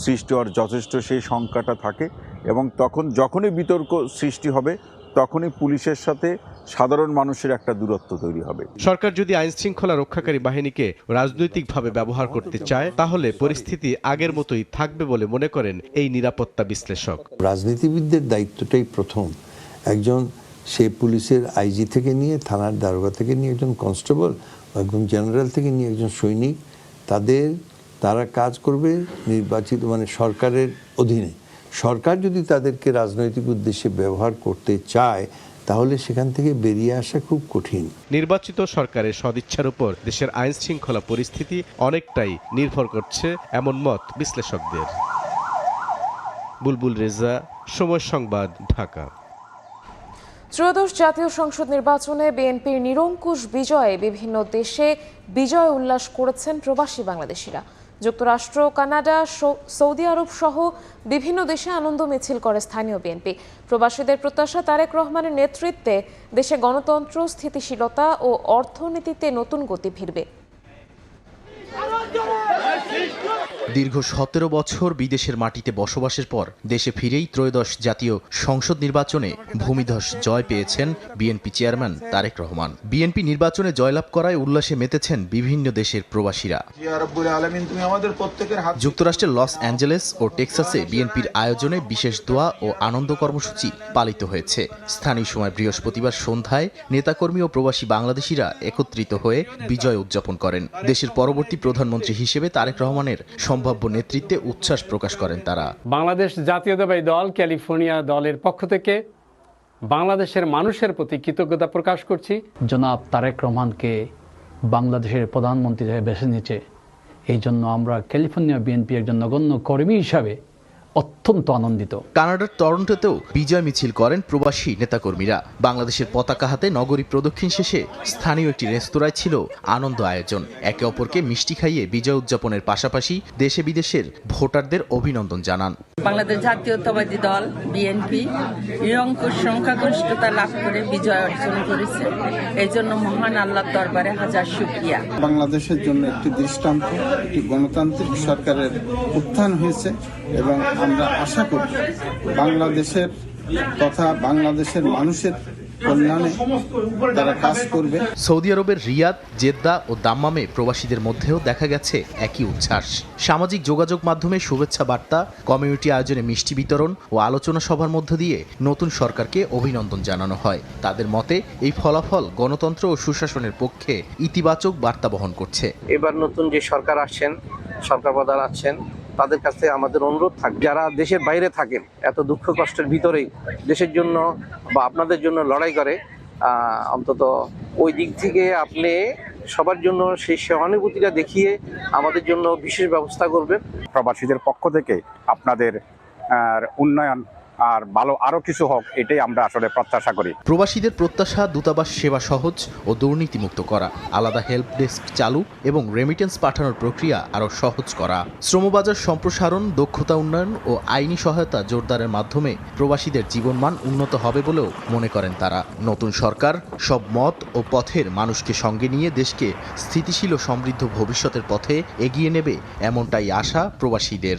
Speaker 13: সৃষ্টি হওয়ার যথেষ্ট সেই সংখ্যাটা থাকে। এবং তখন যখনই বিতর্ক সৃষ্টি হবে, তখনই পুলিশের সাথে সাধারণ মানুষের একটা দূরত্ব তৈরি হবে।
Speaker 6: সরকার যদি আইন শৃঙ্খলা রক্ষাকারী বাহিনীকে রাজনৈতিকভাবে ব্যবহার করতে চায়, তাহলে পরিস্থিতি আগের মতোই থাকবে বলে মনে করেন এই নিরাপত্তা বিশ্লেষক।
Speaker 14: রাজনীতিবিদদের দায়িত্বটাই প্রথম। একজন সে পুলিশের আইজি থেকে নিয়ে, থানার দারোগা থেকে নিয়ে একজন কনস্টেবল, একজন জেনারেল থেকে নিয়ে একজন সৈনিক, তারা কাজ করবে নির্বাচিত সরকারের অধীনে। সরকার যদি তাদেরকে রাজনৈতিক উদ্দেশ্যে ব্যবহার করতে চায়, তাহলে সেখান থেকে বেরিয়ে আসা খুব কঠিন।
Speaker 6: নির্বাচিত সরকারের সদিচ্ছার উপর দেশের আইন শৃঙ্খলা পরিস্থিতি অনেকটাই নির্ভর করছে, এমন মত বিশ্লেষকদের। বুলবুল রেজা, সময় সংবাদ, ঢাকা।
Speaker 1: ত্রয়োদশ জাতীয় সংসদ নির্বাচনে বিএনপির নিরঙ্কুশ বিজয়ে বিভিন্ন দেশে বিজয় উল্লাস করেছেন প্রবাসী বাংলাদেশিরা। যুক্তরাষ্ট্র, কানাডা, সৌদি আরব সহ বিভিন্ন দেশে আনন্দ মিছিল করে স্থানীয় বিএনপি। প্রবাসীদের প্রত্যাশা, তারেক রহমানের নেতৃত্বে দেশে গণতন্ত্র, স্থিতিশীলতা ও অর্থনীতিতে নতুন গতি ফিরবে।
Speaker 15: দীর্ঘ ১৭ বছর বিদেশের মাটিতে বসবাসের পর দেশে ফিরেই ত্রয়োদশ জাতীয় সংসদ নির্বাচনে ভূমিধস জয় পেয়েছেন BNP chairman Tarique Rahman. BNP নির্বাচনে জয়লাভ করায় উল্লাসে মেতেছেন বিভিন্ন দেশের প্রবাসীরা। যুক্তরাষ্ট্রের লস অ্যাঞ্জেলেস ও টেক্সাসে বিএনপির আয়োজনে বিশেষ দোয়া ও আনন্দ কর্মসূচি পালিত হয়েছে। স্থানীয় সময় বৃহস্পতিবার সন্ধ্যায় নেতাকর্মী ও প্রবাসী বাংলাদেশিরা একত্রিত হয়ে বিজয় উদযাপন করেন। দেশের পরবর্তী প্রধানমন্ত্রী হিসেবে তারেক রহমানের সম্ভাব্য নেতৃত্বে উচ্ছ্বাস প্রকাশ করেন তারা।
Speaker 16: বাংলাদেশ জাতীয়তাবাদী দল ক্যালিফোর্নিয়া দলের পক্ষ থেকে বাংলাদেশের মানুষের প্রতি কৃতজ্ঞতা প্রকাশ করছি।
Speaker 17: জনাব তারেক রহমানকে বাংলাদেশের প্রধানমন্ত্রী হিসেবে বেছে নিয়েছে, এই জন্য আমরা ক্যালিফোর্নিয়া বিএনপি একজন নগণ্য কর্মী হিসাবে অত্যন্ত আনন্দিত।
Speaker 15: কানাডার টরন্টোতেও বিজয় মিছিল করেন প্রবাসী নেতাকর্মীরা। বাংলাদেশের পতাকা হাতে নগরী প্রদক্ষিণ শেষে স্থানীয় একটি রেস্তোরাঁয় ছিল আনন্দ আয়োজন। একে অপরকে মিষ্টি খাইয়ে বিজয় উদযাপনের পাশাপাশি দেশে বিদেশের ভোটারদের অভিনন্দন জানান।
Speaker 26: বাংলাদেশ জাতীয়তাবাদী দল বিএনপি নিরঙ্কুশ সংখ্যাগরিষ্ঠতা লাভ করে বিজয় অর্জন করেছে, এই জন্য মহান আল্লাহর দরবারে হাজার শুকরিয়া।
Speaker 27: বাংলাদেশের জন্য একটি দৃষ্টান্ত, একটি গণতান্ত্রিক সরকারের উত্থান হয়েছে এবং আমরা আশা করি বাংলাদেশের তথা বাংলাদেশের মানুষের কল্যাণে তারা কাজ করবে।
Speaker 15: সৌদি আরবের রিয়াদ, জেদ্দা ও দাম্মামে প্রবাসীদের মধ্যেও দেখা গেছে একই উচ্ছ্বাস। সামাজিক যোগাযোগ মাধ্যমে শুভেচ্ছা বার্তা, কমিউনিটি আয়োজনে মিষ্টি বিতরণ ও আলোচনা সভার মধ্য দিয়ে নতুন সরকারকে অভিনন্দন জানানো হয়। তাদের মতে এই ফলাফল গণতন্ত্র ও সুশাসনের পক্ষে ইতিবাচক বার্তা বহন করছে।
Speaker 28: এবার নতুন যে সরকার আসছেন, সরকার প্রধান আছেন, তাদের কাছে আমাদের অনুরোধ থাকবে, যারা দেশের বাইরে থাকেন, এত দুঃখ কষ্টের ভিতরেই দেশের জন্য বা আপনাদের জন্য লড়াই করে, অন্তত ওই দিক থেকে আপনি সবার জন্য সেই সহানুভূতিটা দেখিয়ে আমাদের জন্য বিশেষ ব্যবস্থা করবেন।
Speaker 29: প্রবাসীদের পক্ষ থেকে আপনাদের উন্নয়ন
Speaker 2: আর ভালো আরও কিছু হোক, এটাই আমরা আসলে প্রত্যাশা করি।
Speaker 15: প্রবাসীদের প্রত্যাশা দূতাবাস সেবা সহজ ও দুর্নীতিমুক্ত করা, আলাদা হেল্প ডেস্ক চালু এবং রেমিটেন্স পাঠানোর প্রক্রিয়া আরও সহজ করা, শ্রমবাজার সম্প্রসারণ, দক্ষতা উন্নয়ন ও আইনি সহায়তা জোরদারের মাধ্যমে প্রবাসীদের জীবনমান উন্নত হবে বলেও মনে করেন তারা। নতুন সরকার সব মত ও পথের মানুষকে সঙ্গে নিয়ে দেশকে স্থিতিশীল ও সমৃদ্ধ ভবিষ্যতের পথে এগিয়ে নেবে, এমনটাই আশা প্রবাসীদের।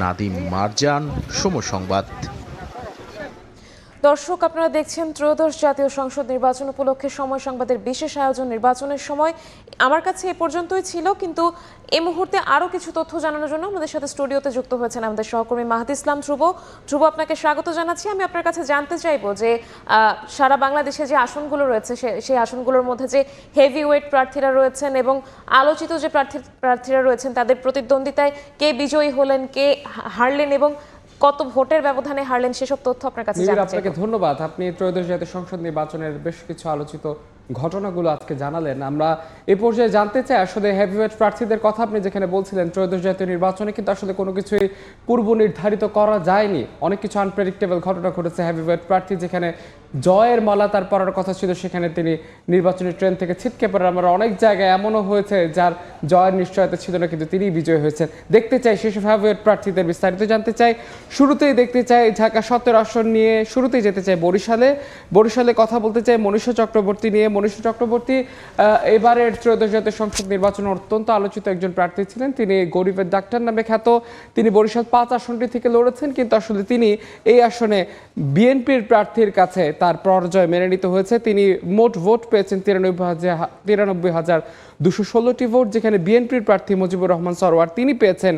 Speaker 15: নাদিম মারজান, সময় সংবাদ।
Speaker 1: দর্শক, আপনারা দেখছেন ত্রয়োদশ জাতীয় সংসদ নির্বাচন উপলক্ষে সময় সংবাদের বিশেষ আয়োজন নির্বাচনের সময়। আমার কাছে এ পর্যন্তই ছিল, কিন্তু এই মুহূর্তে আরও কিছু তথ্য জানানোর জন্য আমাদের সাথে স্টুডিওতে যুক্ত হয়েছেন আমাদের সহকর্মী মাহাদি ইসলাম ধ্রুব। ধ্রুব, আপনাকে স্বাগত জানাচ্ছি। আমি আপনার কাছে জানতে চাইবো যে সারা বাংলাদেশে যে আসনগুলো রয়েছে সেই আসনগুলোর মধ্যে যে হেভি ওয়েট প্রার্থীরা রয়েছেন এবং আলোচিত যে প্রার্থীরা রয়েছেন তাদের প্রতিদ্বন্দ্বিতায় কে বিজয়ী হলেন, কে হারলেন এবং কত ভোটের ব্যবধানে হারলেন, সেসব তথ্য আপনার কাছে জানতে চাই।
Speaker 3: আপনাকে ধন্যবাদ। আপনি ত্রয়োদশ জাতীয় সংসদ নির্বাচনের বেশ কিছু আলোচিত ঘটনাগুলো আজকে জানালেন। আমরা এই পর্যায়ে জানতে চাই আসলে হেভিওয়েট প্রার্থীদের কথা আপনি যেখানে বলছিলেন ত্রয়োদশ জাতীয় নির্বাচনে কিন্তু আসলে কোনো কিছুই পূর্ব নির্ধারিত করা যায়নি, অনেক কিছু আনপ্রেডিক্টেবল ঘটনা ঘটেছে। হেভিওয়েট প্রার্থী যেখানে জয়ের মালা তার পড়ার কথা ছিল সেখানে তিনি নির্বাচনী ট্রেন থেকে ছিটকে পড়েন। আমরা অনেক জায়গায় এমনও হয়েছে যার জয়ের নিশ্চয়তা ছিল না কিন্তু তিনিই বিজয়ী হয়েছেন। দেখতে চাই সেসব হেভিওয়েট প্রার্থীদের বিস্তারিত জানতে চাই। শুরুতেই দেখতে চাই ঢাকা 17 আসন নিয়ে, শুরুতেই যেতে চাই বরিশালে কথা বলতে চাই মনীষা চক্রবর্তী নিয়ে। মনীষা চক্রবর্তী এবারের ত্রয়োদশ জাতীয় সংসদ নির্বাচনে অত্যন্ত আলোচিত একজন প্রার্থী ছিলেন। তিনি গরিবের ডাক্তার নামে খ্যাত। তিনি বরিশাল 5 আসনটি থেকে লড়েছেন, কিন্তু আসলে তিনি এই আসনে বিএনপির প্রার্থীর কাছে তার পরাজয় মেনে নিতে হয়েছে। তিনি মোট ভোট পেয়েছেন 93,216টি ভোট, যেখানে বিএনপির প্রার্থী মুজিবুর রহমান সরওয়ার তিনি পেয়েছেন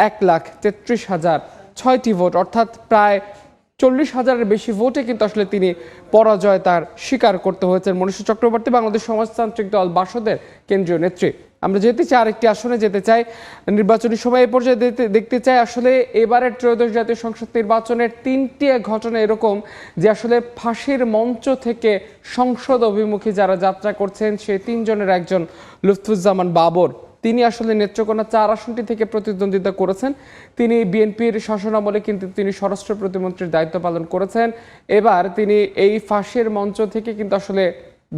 Speaker 3: 1,33,006টি ভোট, অর্থাৎ প্রায় 40,000-এর বেশি ভোটে কিন্তু আসলে তিনি পরাজয় তার স্বীকার করতে হয়েছে। মনীষা চক্রবর্তী বাংলাদেশ সমাজতান্ত্রিক দল বাসদের কেন্দ্রীয় নেত্রী। আমরা যেতে চাই আরেকটি আসনে যেতে চাই, নির্বাচনী সময় এ পর্যায়ে দেখতে চাই আসলে এবারের ত্রয়োদশ জাতীয় সংসদ নির্বাচনের 3টি ঘটনা এরকম যে আসলে ফাঁসির মঞ্চ থেকে সংসদ অভিমুখী যারা যাত্রা করছেন সেই 3 জনের একজন লুৎফুজ্জামান বাবর। তিনি আসলে নেত্রকোনা 4 আসনটি থেকে প্রতিদ্বন্দ্বিতা করেছেন। তিনি বিএনপির শাসনামলে কিন্তু তিনি স্বরাষ্ট্র প্রতিমন্ত্রীর দায়িত্ব পালন করেছেন। এবার তিনি এই ফাঁসির মঞ্চ থেকে কিন্তু আসলে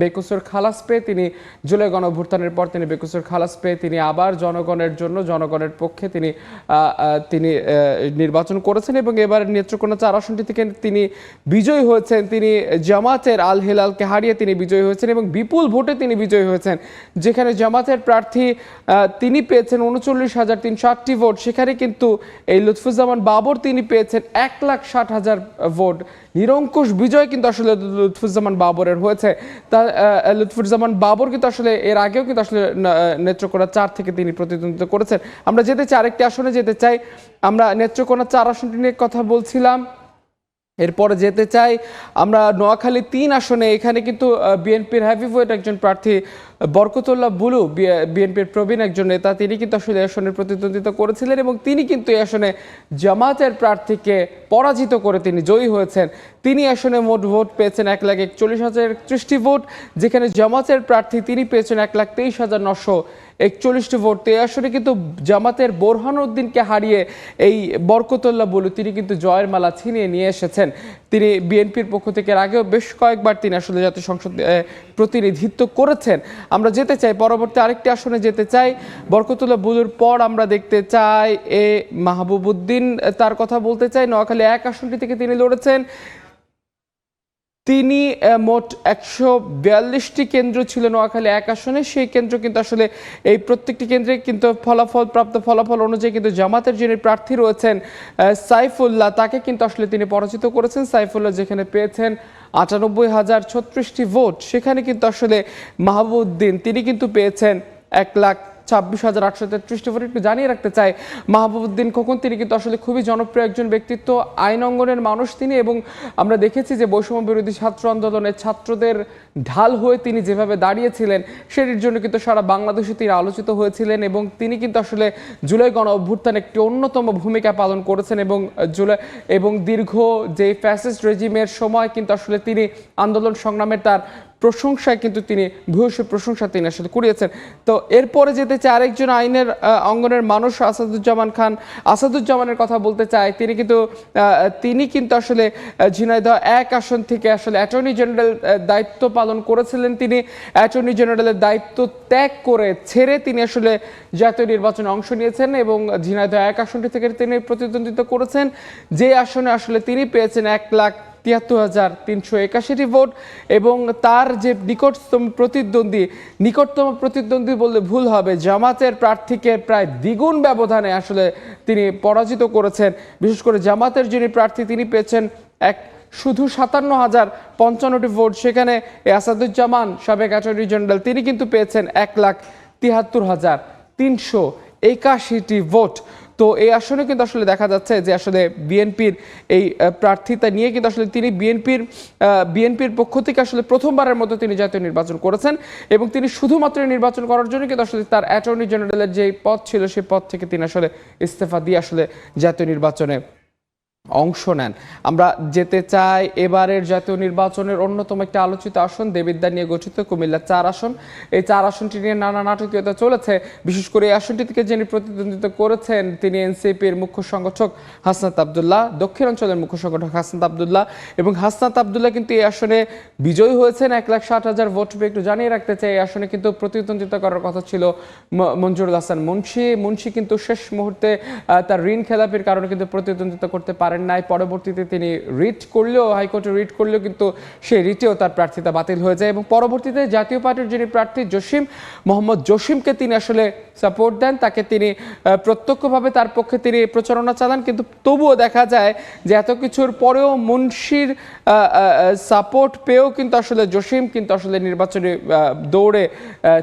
Speaker 3: বেকসুর খালাস পেয়ে তিনি জুলাই গণঅভ্যুত্থানের পর তিনি বেকসুর খালাস পেয়ে তিনি আবার জনগণের জন্য জনগণের পক্ষে তিনি নির্বাচন করেছেন এবং এবার নেত্রকোনা 4 আসনটি থেকে তিনি বিজয়ী হয়েছেন। তিনি জামাতের আল হেলালকে হারিয়ে তিনি বিজয়ী হয়েছেন এবং বিপুল ভোটে তিনি বিজয়ী হয়েছেন। যেখানে জামাতের প্রার্থী তিনি পেয়েছেন 39,308টি ভোট, সেখানে কিন্তু এই লুৎফুজ্জামান বাবর তিনি পেয়েছেন 1,60,000 ভোট। নিরঙ্কুশ বিজয় কিন্তু আসলে লুৎফুজ্জামান বাবরের হয়েছে। লুৎফুজ্জামান বাবর কিন্তু আসলে এর আগেও কিন্তু আসলে নেত্রকোনা 4 থেকে তিনি প্রতিদ্বন্দ্বিতা করেছেন। আমরা যেতে চাই আরেকটি আসনে যেতে চাই, আমরা নেত্রকোনা 4 আসনটি নিয়ে কথা বলছিলাম। এরপরে যেতে চাই আমরা নোয়াখালী 3 আসনে, এখানে কিন্তু বিএনপির হেভিওয়েট একজন প্রার্থী বরকতুল্লাহ বুলু, বিএনপির প্রবীণ একজন নেতা, তিনি কিন্তু আসলে এই আসনে প্রতিদ্বন্দ্বিতা করেছিলেন এবং তিনি কিন্তু এই আসনে জামাতের প্রার্থীকে পরাজিত করে তিনি জয়ী হয়েছেন। তিনি আসনে মোট ভোট পেয়েছেন 1,41,031টি ভোট, যেখানে জামাতের প্রার্থী তিনি পেয়েছেন 1,23,941টি ভোট। এই আসনে কিন্তু জামাতের বোরহান উদ্দিনকে হারিয়ে এই বরকতুল্লাহ বুলু তিনি কিন্তু জয়ের মালা ছিনিয়ে নিয়ে এসেছেন। তিনি বিএনপির পক্ষ থেকে আগেও বেশ কয়েকবার তিনি আসলে জাতীয় সংসদ প্রতিনিধিত্ব করেছেন। আমরা যেতে চাই পরবর্তী আরেকটি আসনে যেতে চাই, বরকতুল্লাহ বুলুর পর আমরা দেখতে চাই মাহবুবউদ্দিন, তার কথা বলতে চাই। নোয়াখালী 1 আসনটি থেকে তিনি লড়েছেন। তিনি মোট 142টি কেন্দ্র ছিল নোয়াখালী 1 আসনে, সেই কেন্দ্র কিন্তু আসলে এই প্রত্যেকটি কেন্দ্রে কিন্তু প্রাপ্ত ফলাফল অনুযায়ী কিন্তু জামাতের যিনি প্রার্থী রয়েছেন সাইফুল্লাহ, তাকে কিন্তু আসলে তিনি পরাজিত করেছেন। সাইফুল্লাহ যেখানে পেয়েছেন 98,036টি ভোট, সেখানে কিন্তু আসলে মাহবুবউদ্দিন তিনি কিন্তু পেয়েছেন 1,26,833টি ভোট। একটু জানিয়ে রাখতে চাই মাহবুবউদ্দিন খোকন তিনি কিন্তু আসলে খুবই জনপ্রিয় একজন ব্যক্তিত্ব, আইন অঙ্গনের মানুষ তিনি, এবং আমরা দেখেছি যে বৈষম্য বিরোধী ছাত্র আন্দোলনের ছাত্রদের ঢাল হয়ে তিনি যেভাবে দাঁড়িয়েছিলেন সেটির জন্য কিন্তু সারা বাংলাদেশে তিনি আলোচিত হয়েছিলেন এবং তিনি কিন্তু আসলে জুলাই গণ অভ্যুত্থানে একটি অন্যতম ভূমিকা পালন করেছেন এবং দীর্ঘ যে ফ্যাসিস্ট রেজিমের সময় কিন্তু আসলে তিনি আন্দোলন সংগ্রামের তার প্রশংসায় কিন্তু তিনি ভূয়সী প্রশংসা তিনি আসলে কুড়িয়েছেন। তো এরপরে যেতে চাই আরেকজন আইনের অঙ্গনের মানুষ আসাদুজ্জামান খান। আসাদুজ্জামানের কথা বলতে চাই, তিনি কিন্তু আসলে ঝিনাইদহ 1 আসন থেকে আসলে অ্যাটর্নি জেনারেল দায়িত্ব পালন করেছিলেন। তিনি অ্যাটর্নি জেনারেলের দায়িত্ব ত্যাগ করে ছেড়ে তিনি আসলে জাতীয় নির্বাচনে অংশ নিয়েছেন এবং ঝিনাইদহ 1 আসনটি থেকে তিনি প্রতিদ্বন্দ্বিতা করেছেন, যে আসনে আসলে তিনি পেয়েছেন 1,73,381 ভোট এবং তার যে নিকটতম প্রতিদ্বন্দ্বী বললে ভুল হবে, জামাতের প্রার্থীকে প্রায় দ্বিগুণ ব্যবধানে আসলে তিনি পরাজিত করেছেন। বিশেষ করে জামাতের যিনি প্রার্থী তিনি পেয়েছেন শুধু 57,055টি ভোট, সেখানে আসাদুজ্জামান সাবেক অ্যাটর্নি জেনারেল তিনি কিন্তু পেয়েছেন 1,73,381টি ভোট। তো এই আসনে কিন্তু আসলে দেখা যাচ্ছে যে আসলে বিএনপির এই প্রার্থিতা নিয়ে কিন্তু আসলে তিনি বিএনপির পক্ষ থেকে আসলে প্রথমবারের মতো তিনি জাতীয় নির্বাচন করেছেন এবং তিনি শুধুমাত্র নির্বাচন করার জন্য কিন্তু আসলে তার অ্যাটর্নি জেনারেলের যে পদ ছিল সেই পদ থেকে তিনি আসলে ইস্তফা দিয়ে আসলে জাতীয় নির্বাচনে অংশ নেন। আমরা যেতে চাই এবারের জাতীয় নির্বাচনের অন্যতম একটা আলোচিত আসন দেবিদ্বার নিয়ে গঠিত কুমিল্লা 4 আসন। এই 4 আসনটি নিয়ে নানা নাটকীয়তা চলেছে। বিশেষ করে এই আসনটি থেকে যিনি প্রতিদ্বন্দ্বিতা করেছেন তিনি এনসিপির মুখ্য সংগঠক হাসনাত আবদুল্লাহ, দক্ষিণাঞ্চলের মুখ্য সংগঠক হাসনাত আবদুল্লাহ, এবং হাসনাত আবদুল্লাহ কিন্তু এই আসনে বিজয়ী হয়েছেন 1,60,000 ভোট পেয়ে। একটু জানিয়ে রাখতে চাই এই আসনে কিন্তু প্রতিদ্বন্দ্বিতা করার কথা ছিল মঞ্জুরুল হাসান মুন্সি কিন্তু শেষ মুহূর্তে তার ঋণ খেলাপির কারণে কিন্তু প্রতিদ্বন্দ্বিতা করতে পারেন নাই। পরবর্তীতে তিনি হাইকোর্টে রিট করলেও কিন্তু সেই রিটেও তার প্রার্থিতা বাতিল হয়ে যায় এবং পরবর্তীতে জাতীয় পার্টির যিনি প্রার্থী মোহাম্মদ জসিমকে তিনি আসলে সাপোর্ট দেন, তাকে তিনি প্রত্যক্ষভাবে তার পক্ষে তিনি প্রচারণা চালান। কিন্তু তবুও দেখা যায় যে এত কিছুর পরেও মুন্সির সাপোর্ট পেয়েও কিন্তু আসলে জসিম কিন্তু আসলে নির্বাচনী দৌড়ে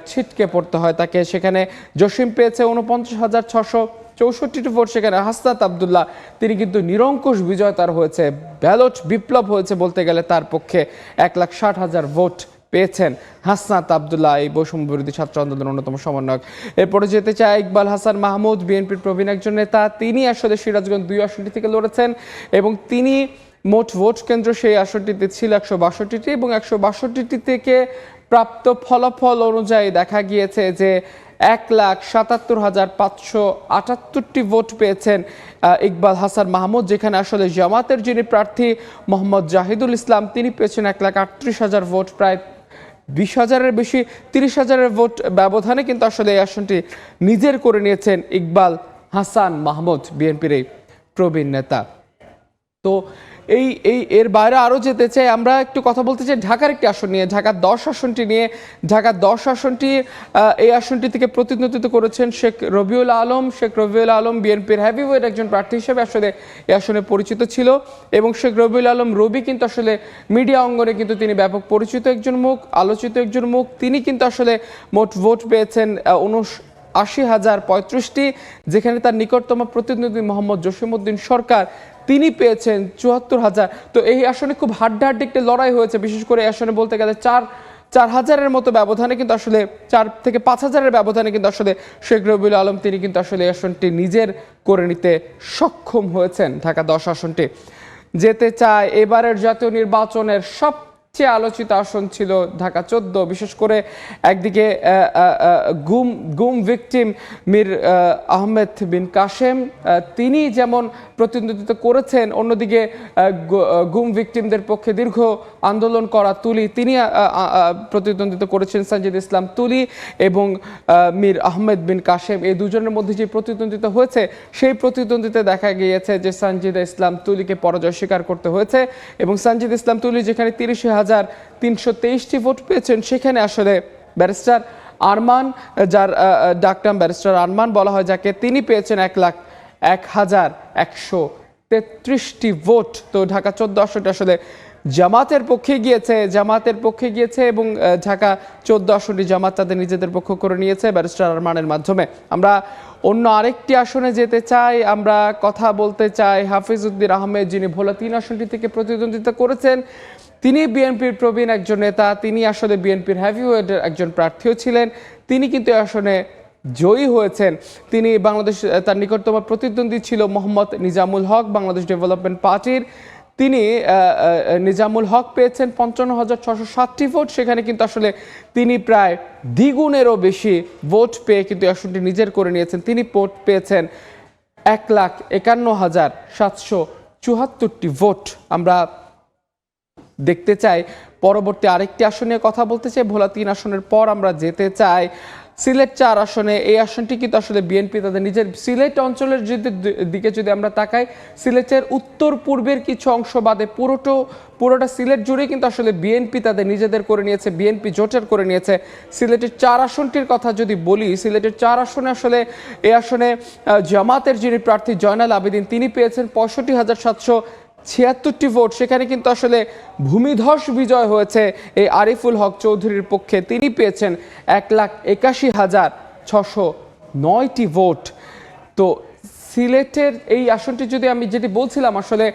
Speaker 3: ছিটকে পড়তে হয় তাকে। সেখানে জসিম পেয়েছে 49,664টি ভোট, সেখানে হাসনাত আবদুল্লাহ তিনি কিন্তু নিরঙ্কুশ বিজয় তার হয়েছে, ব্যালট বিপ্লব হয়েছে বলতে গেলে তার পক্ষে। 1,60,000 ভোট পেয়েছেন হাসনাত আবদুল্লাহ, এই বৈষম্য বিরোধী ছাত্র আন্দোলনের অন্যতম সমন্বয়ক। এরপরে যেতে চাই ইকবাল হাসান মাহমুদ, বিএনপির প্রবীণ একজন নেতা। তিনি আসলে সিরাজগঞ্জ 2 আসনটি থেকে লড়েছেন এবং তিনি মোট ভোট কেন্দ্র সেই আসনটিতে ছিল 162টি এবং 162টি থেকে প্রাপ্ত ফলাফল অনুযায়ী দেখা গিয়েছে যে 1,77,578টি ভোট পেয়েছেন ইকবাল হাসান মাহমুদ, যেখানে আসলে জামাতের যিনি প্রার্থী মোহাম্মদ জাহিদুল ইসলাম তিনি পেয়েছেন 1,38,000 ভোট, প্রায় 20,000-এর বেশি 30,000-এর ভোট ব্যবধানে কিন্তু আসলে এই আসনটি নিজের করে নিয়েছেন ইকবাল হাসান মাহমুদ, বিএনপির এই প্রবীণ নেতা। তো এর বাইরে আরও যেতে চাই, আমরা একটু কথা বলতে চাই ঢাকার একটি আসন নিয়ে, ঢাকা 10 আসনটি নিয়ে। ঢাকা 10 আসনটি এই আসনটি থেকে প্রতিদ্বন্দ্বিতা করেছেন শেখ রবিউল আলম বিএনপির হেভিওয়েট একজন প্রার্থী হিসেবে আসলে এই আসনে পরিচিত ছিল এবং শেখ রবিউল আলম রবি কিন্তু আসলে মিডিয়া অঙ্গনে কিন্তু তিনি ব্যাপক পরিচিত একজন মুখ, আলোচিত একজন মুখ। তিনি কিন্তু আসলে মোট ভোট পেয়েছেন 79,035টি, যেখানে তার নিকটতম প্রতিদ্বন্দ্বী মোহাম্মদ জসিমউদ্দিন সরকার তিনি পেয়েছেন 74,000। তো এই আসনে খুব হাড্ডাহাড্ডি একটা লড়াই হয়েছে। বিশেষ করে এই আসনে বলতে গেলে 4,000-এর মতো ব্যবধানে কিন্তু আসলে 4 থেকে 5,000-এর ব্যবধানে কিন্তু আসলে শেখ রবিউল আলম তিনি কিন্তু আসলে এই আসনটি নিজের করে নিতে সক্ষম হয়েছেন। ঢাকা 10 আসনটি যেতে চায় এবারের জাতীয় নির্বাচনের সবচেয়ে আলোচিত আসন ছিল ঢাকা 14। বিশেষ করে একদিকে গুম ভিকটিম মীর আহমেদ বিন কাশেম তিনি যেমন প্রতিদ্বন্দ্বিতা করেছেন, অন্যদিকে গুম ভিকটিমদের পক্ষে দীর্ঘ আন্দোলন করা তুলি তিনি প্রতিদ্বন্দ্বিতা করেছেন, সঞ্জিদ ইসলাম তুলি এবং মীর আহমেদ বিন কাশেম। এই দুজনের মধ্যে যে প্রতিদ্বন্দ্বিতা হয়েছে সেই প্রতিদ্বন্দ্বিতা দেখা গিয়েছে যে সঞ্জিদ ইসলাম তুলিকে পরাজয় স্বীকার করতে হয়েছে এবং সঞ্জিদ ইসলাম তুলি যেখানে 30,323টি ভোট পেয়েছেন, সেখানে আসলে ব্যারিস্টার আরমান, যার ডাকনাম ব্যারিস্টার আরমান বলা হয় যাকে, তিনি পেয়েছেন 1,01,133টি ভোট। তো ঢাকা 14 আসনটি আসলে জামাতের পক্ষে গিয়েছে এবং ঢাকা 14 আসনটি জামাত তাদের নিজেদের পক্ষ করে নিয়েছে ব্যারিস্টার আরমানের মাধ্যমে। আমরা অন্য আরেকটি আসনে যেতে চাই, আমরা কথা বলতে চাই হাফিজ উদ্দিন আহমেদ, যিনি ভোলা 3 আসনটি থেকে প্রতিদ্বন্দ্বিতা করেছেন। তিনি বিএনপির প্রবীণ একজন নেতা, তিনি আসলে বিএনপির হেভিওয়েটের একজন প্রার্থীও ছিলেন। তিনি কিন্তু আসনে জয়ী হয়েছেন। তিনি তার নিকটতম প্রতিদ্বন্দ্বী ছিল মোহাম্মদ নিজামুল হক, বাংলাদেশ ডেভেলপমেন্ট পার্টির। তিনি নিজামুল হক পেয়েছেন 55,660টি ভোট। সেখানে কিন্তু আসলে তিনি প্রায় দ্বিগুণেরও বেশি ভোট পেয়ে কিন্তু আসনটি নিজের করে নিয়েছেন। তিনি ভোট পেয়েছেন 1,51,774টি ভোট। আমরা দেখতে চাই পরবর্তী আরেকটি আসন নিয়ে কথা বলতে চাই। ভোলা 3 আসনের পর আমরা যেতে চাই সিলেট 4 আসনে। এই আসনটি কিন্তু আসলে বিএনপি তাদের নিজের সিলেট অঞ্চলের দিকে যদি আমরা তাকাই, সিলেটের উত্তর পূর্বের কিছু অংশ বাদে পুরোটা সিলেট জুড়ে কিন্তু আসলে বিএনপি তাদের নিজেদের করে নিয়েছে, বিএনপি জোটের করে নিয়েছে। সিলেটের 4 আসনটির কথা যদি বলি, সিলেটের 4 আসনে আসলে এই আসনে জামাতের যিনি প্রার্থী জয়নাল আবেদিন তিনি পেয়েছেন 65,776টি ভোট। সেখানে কিন্তু আসলে ভূমিধস বিজয় হয়েছে এই আরিফুল হক চৌধুরীর পক্ষে। তিনি পেয়েছেন 1,81,609টি ভোট। তো সিলেটের এই আসনটি যদি আমি যেটি বলছিলাম আসলে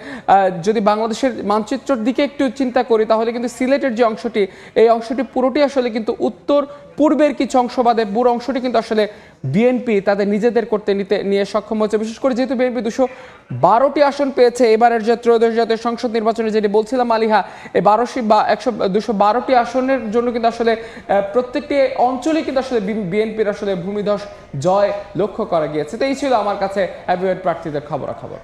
Speaker 3: যদি বাংলাদেশের মানচিত্রের দিকে একটু চিন্তা করি তাহলে কিন্তু সিলেটের যে অংশটি এই অংশটি পুরোটি আসলে কিন্তু উত্তর পূর্বের কিছু অংশ বাদে পুরো অংশটি কিন্তু আসলে বিএনপি তাদের নিজেদের করতে নিয়ে সক্ষম হয়েছে। বিশেষ করে যেহেতু বিএনপি 212টি আসন পেয়েছে এবারের যে ত্রয়োদশ জাতীয় সংসদ নির্বাচনে, যেটি বলছিলাম আলিহা, এই 212টি আসনের জন্য কিন্তু আসলে প্রত্যেকটি অঞ্চলে কিন্তু আসলে বিএনপির আসলে ভূমিধস জয় লক্ষ্য করা গিয়েছে। তো এই ছিল আমার কাছে হেভিওয়েট প্রার্থীদের খবরাখবর।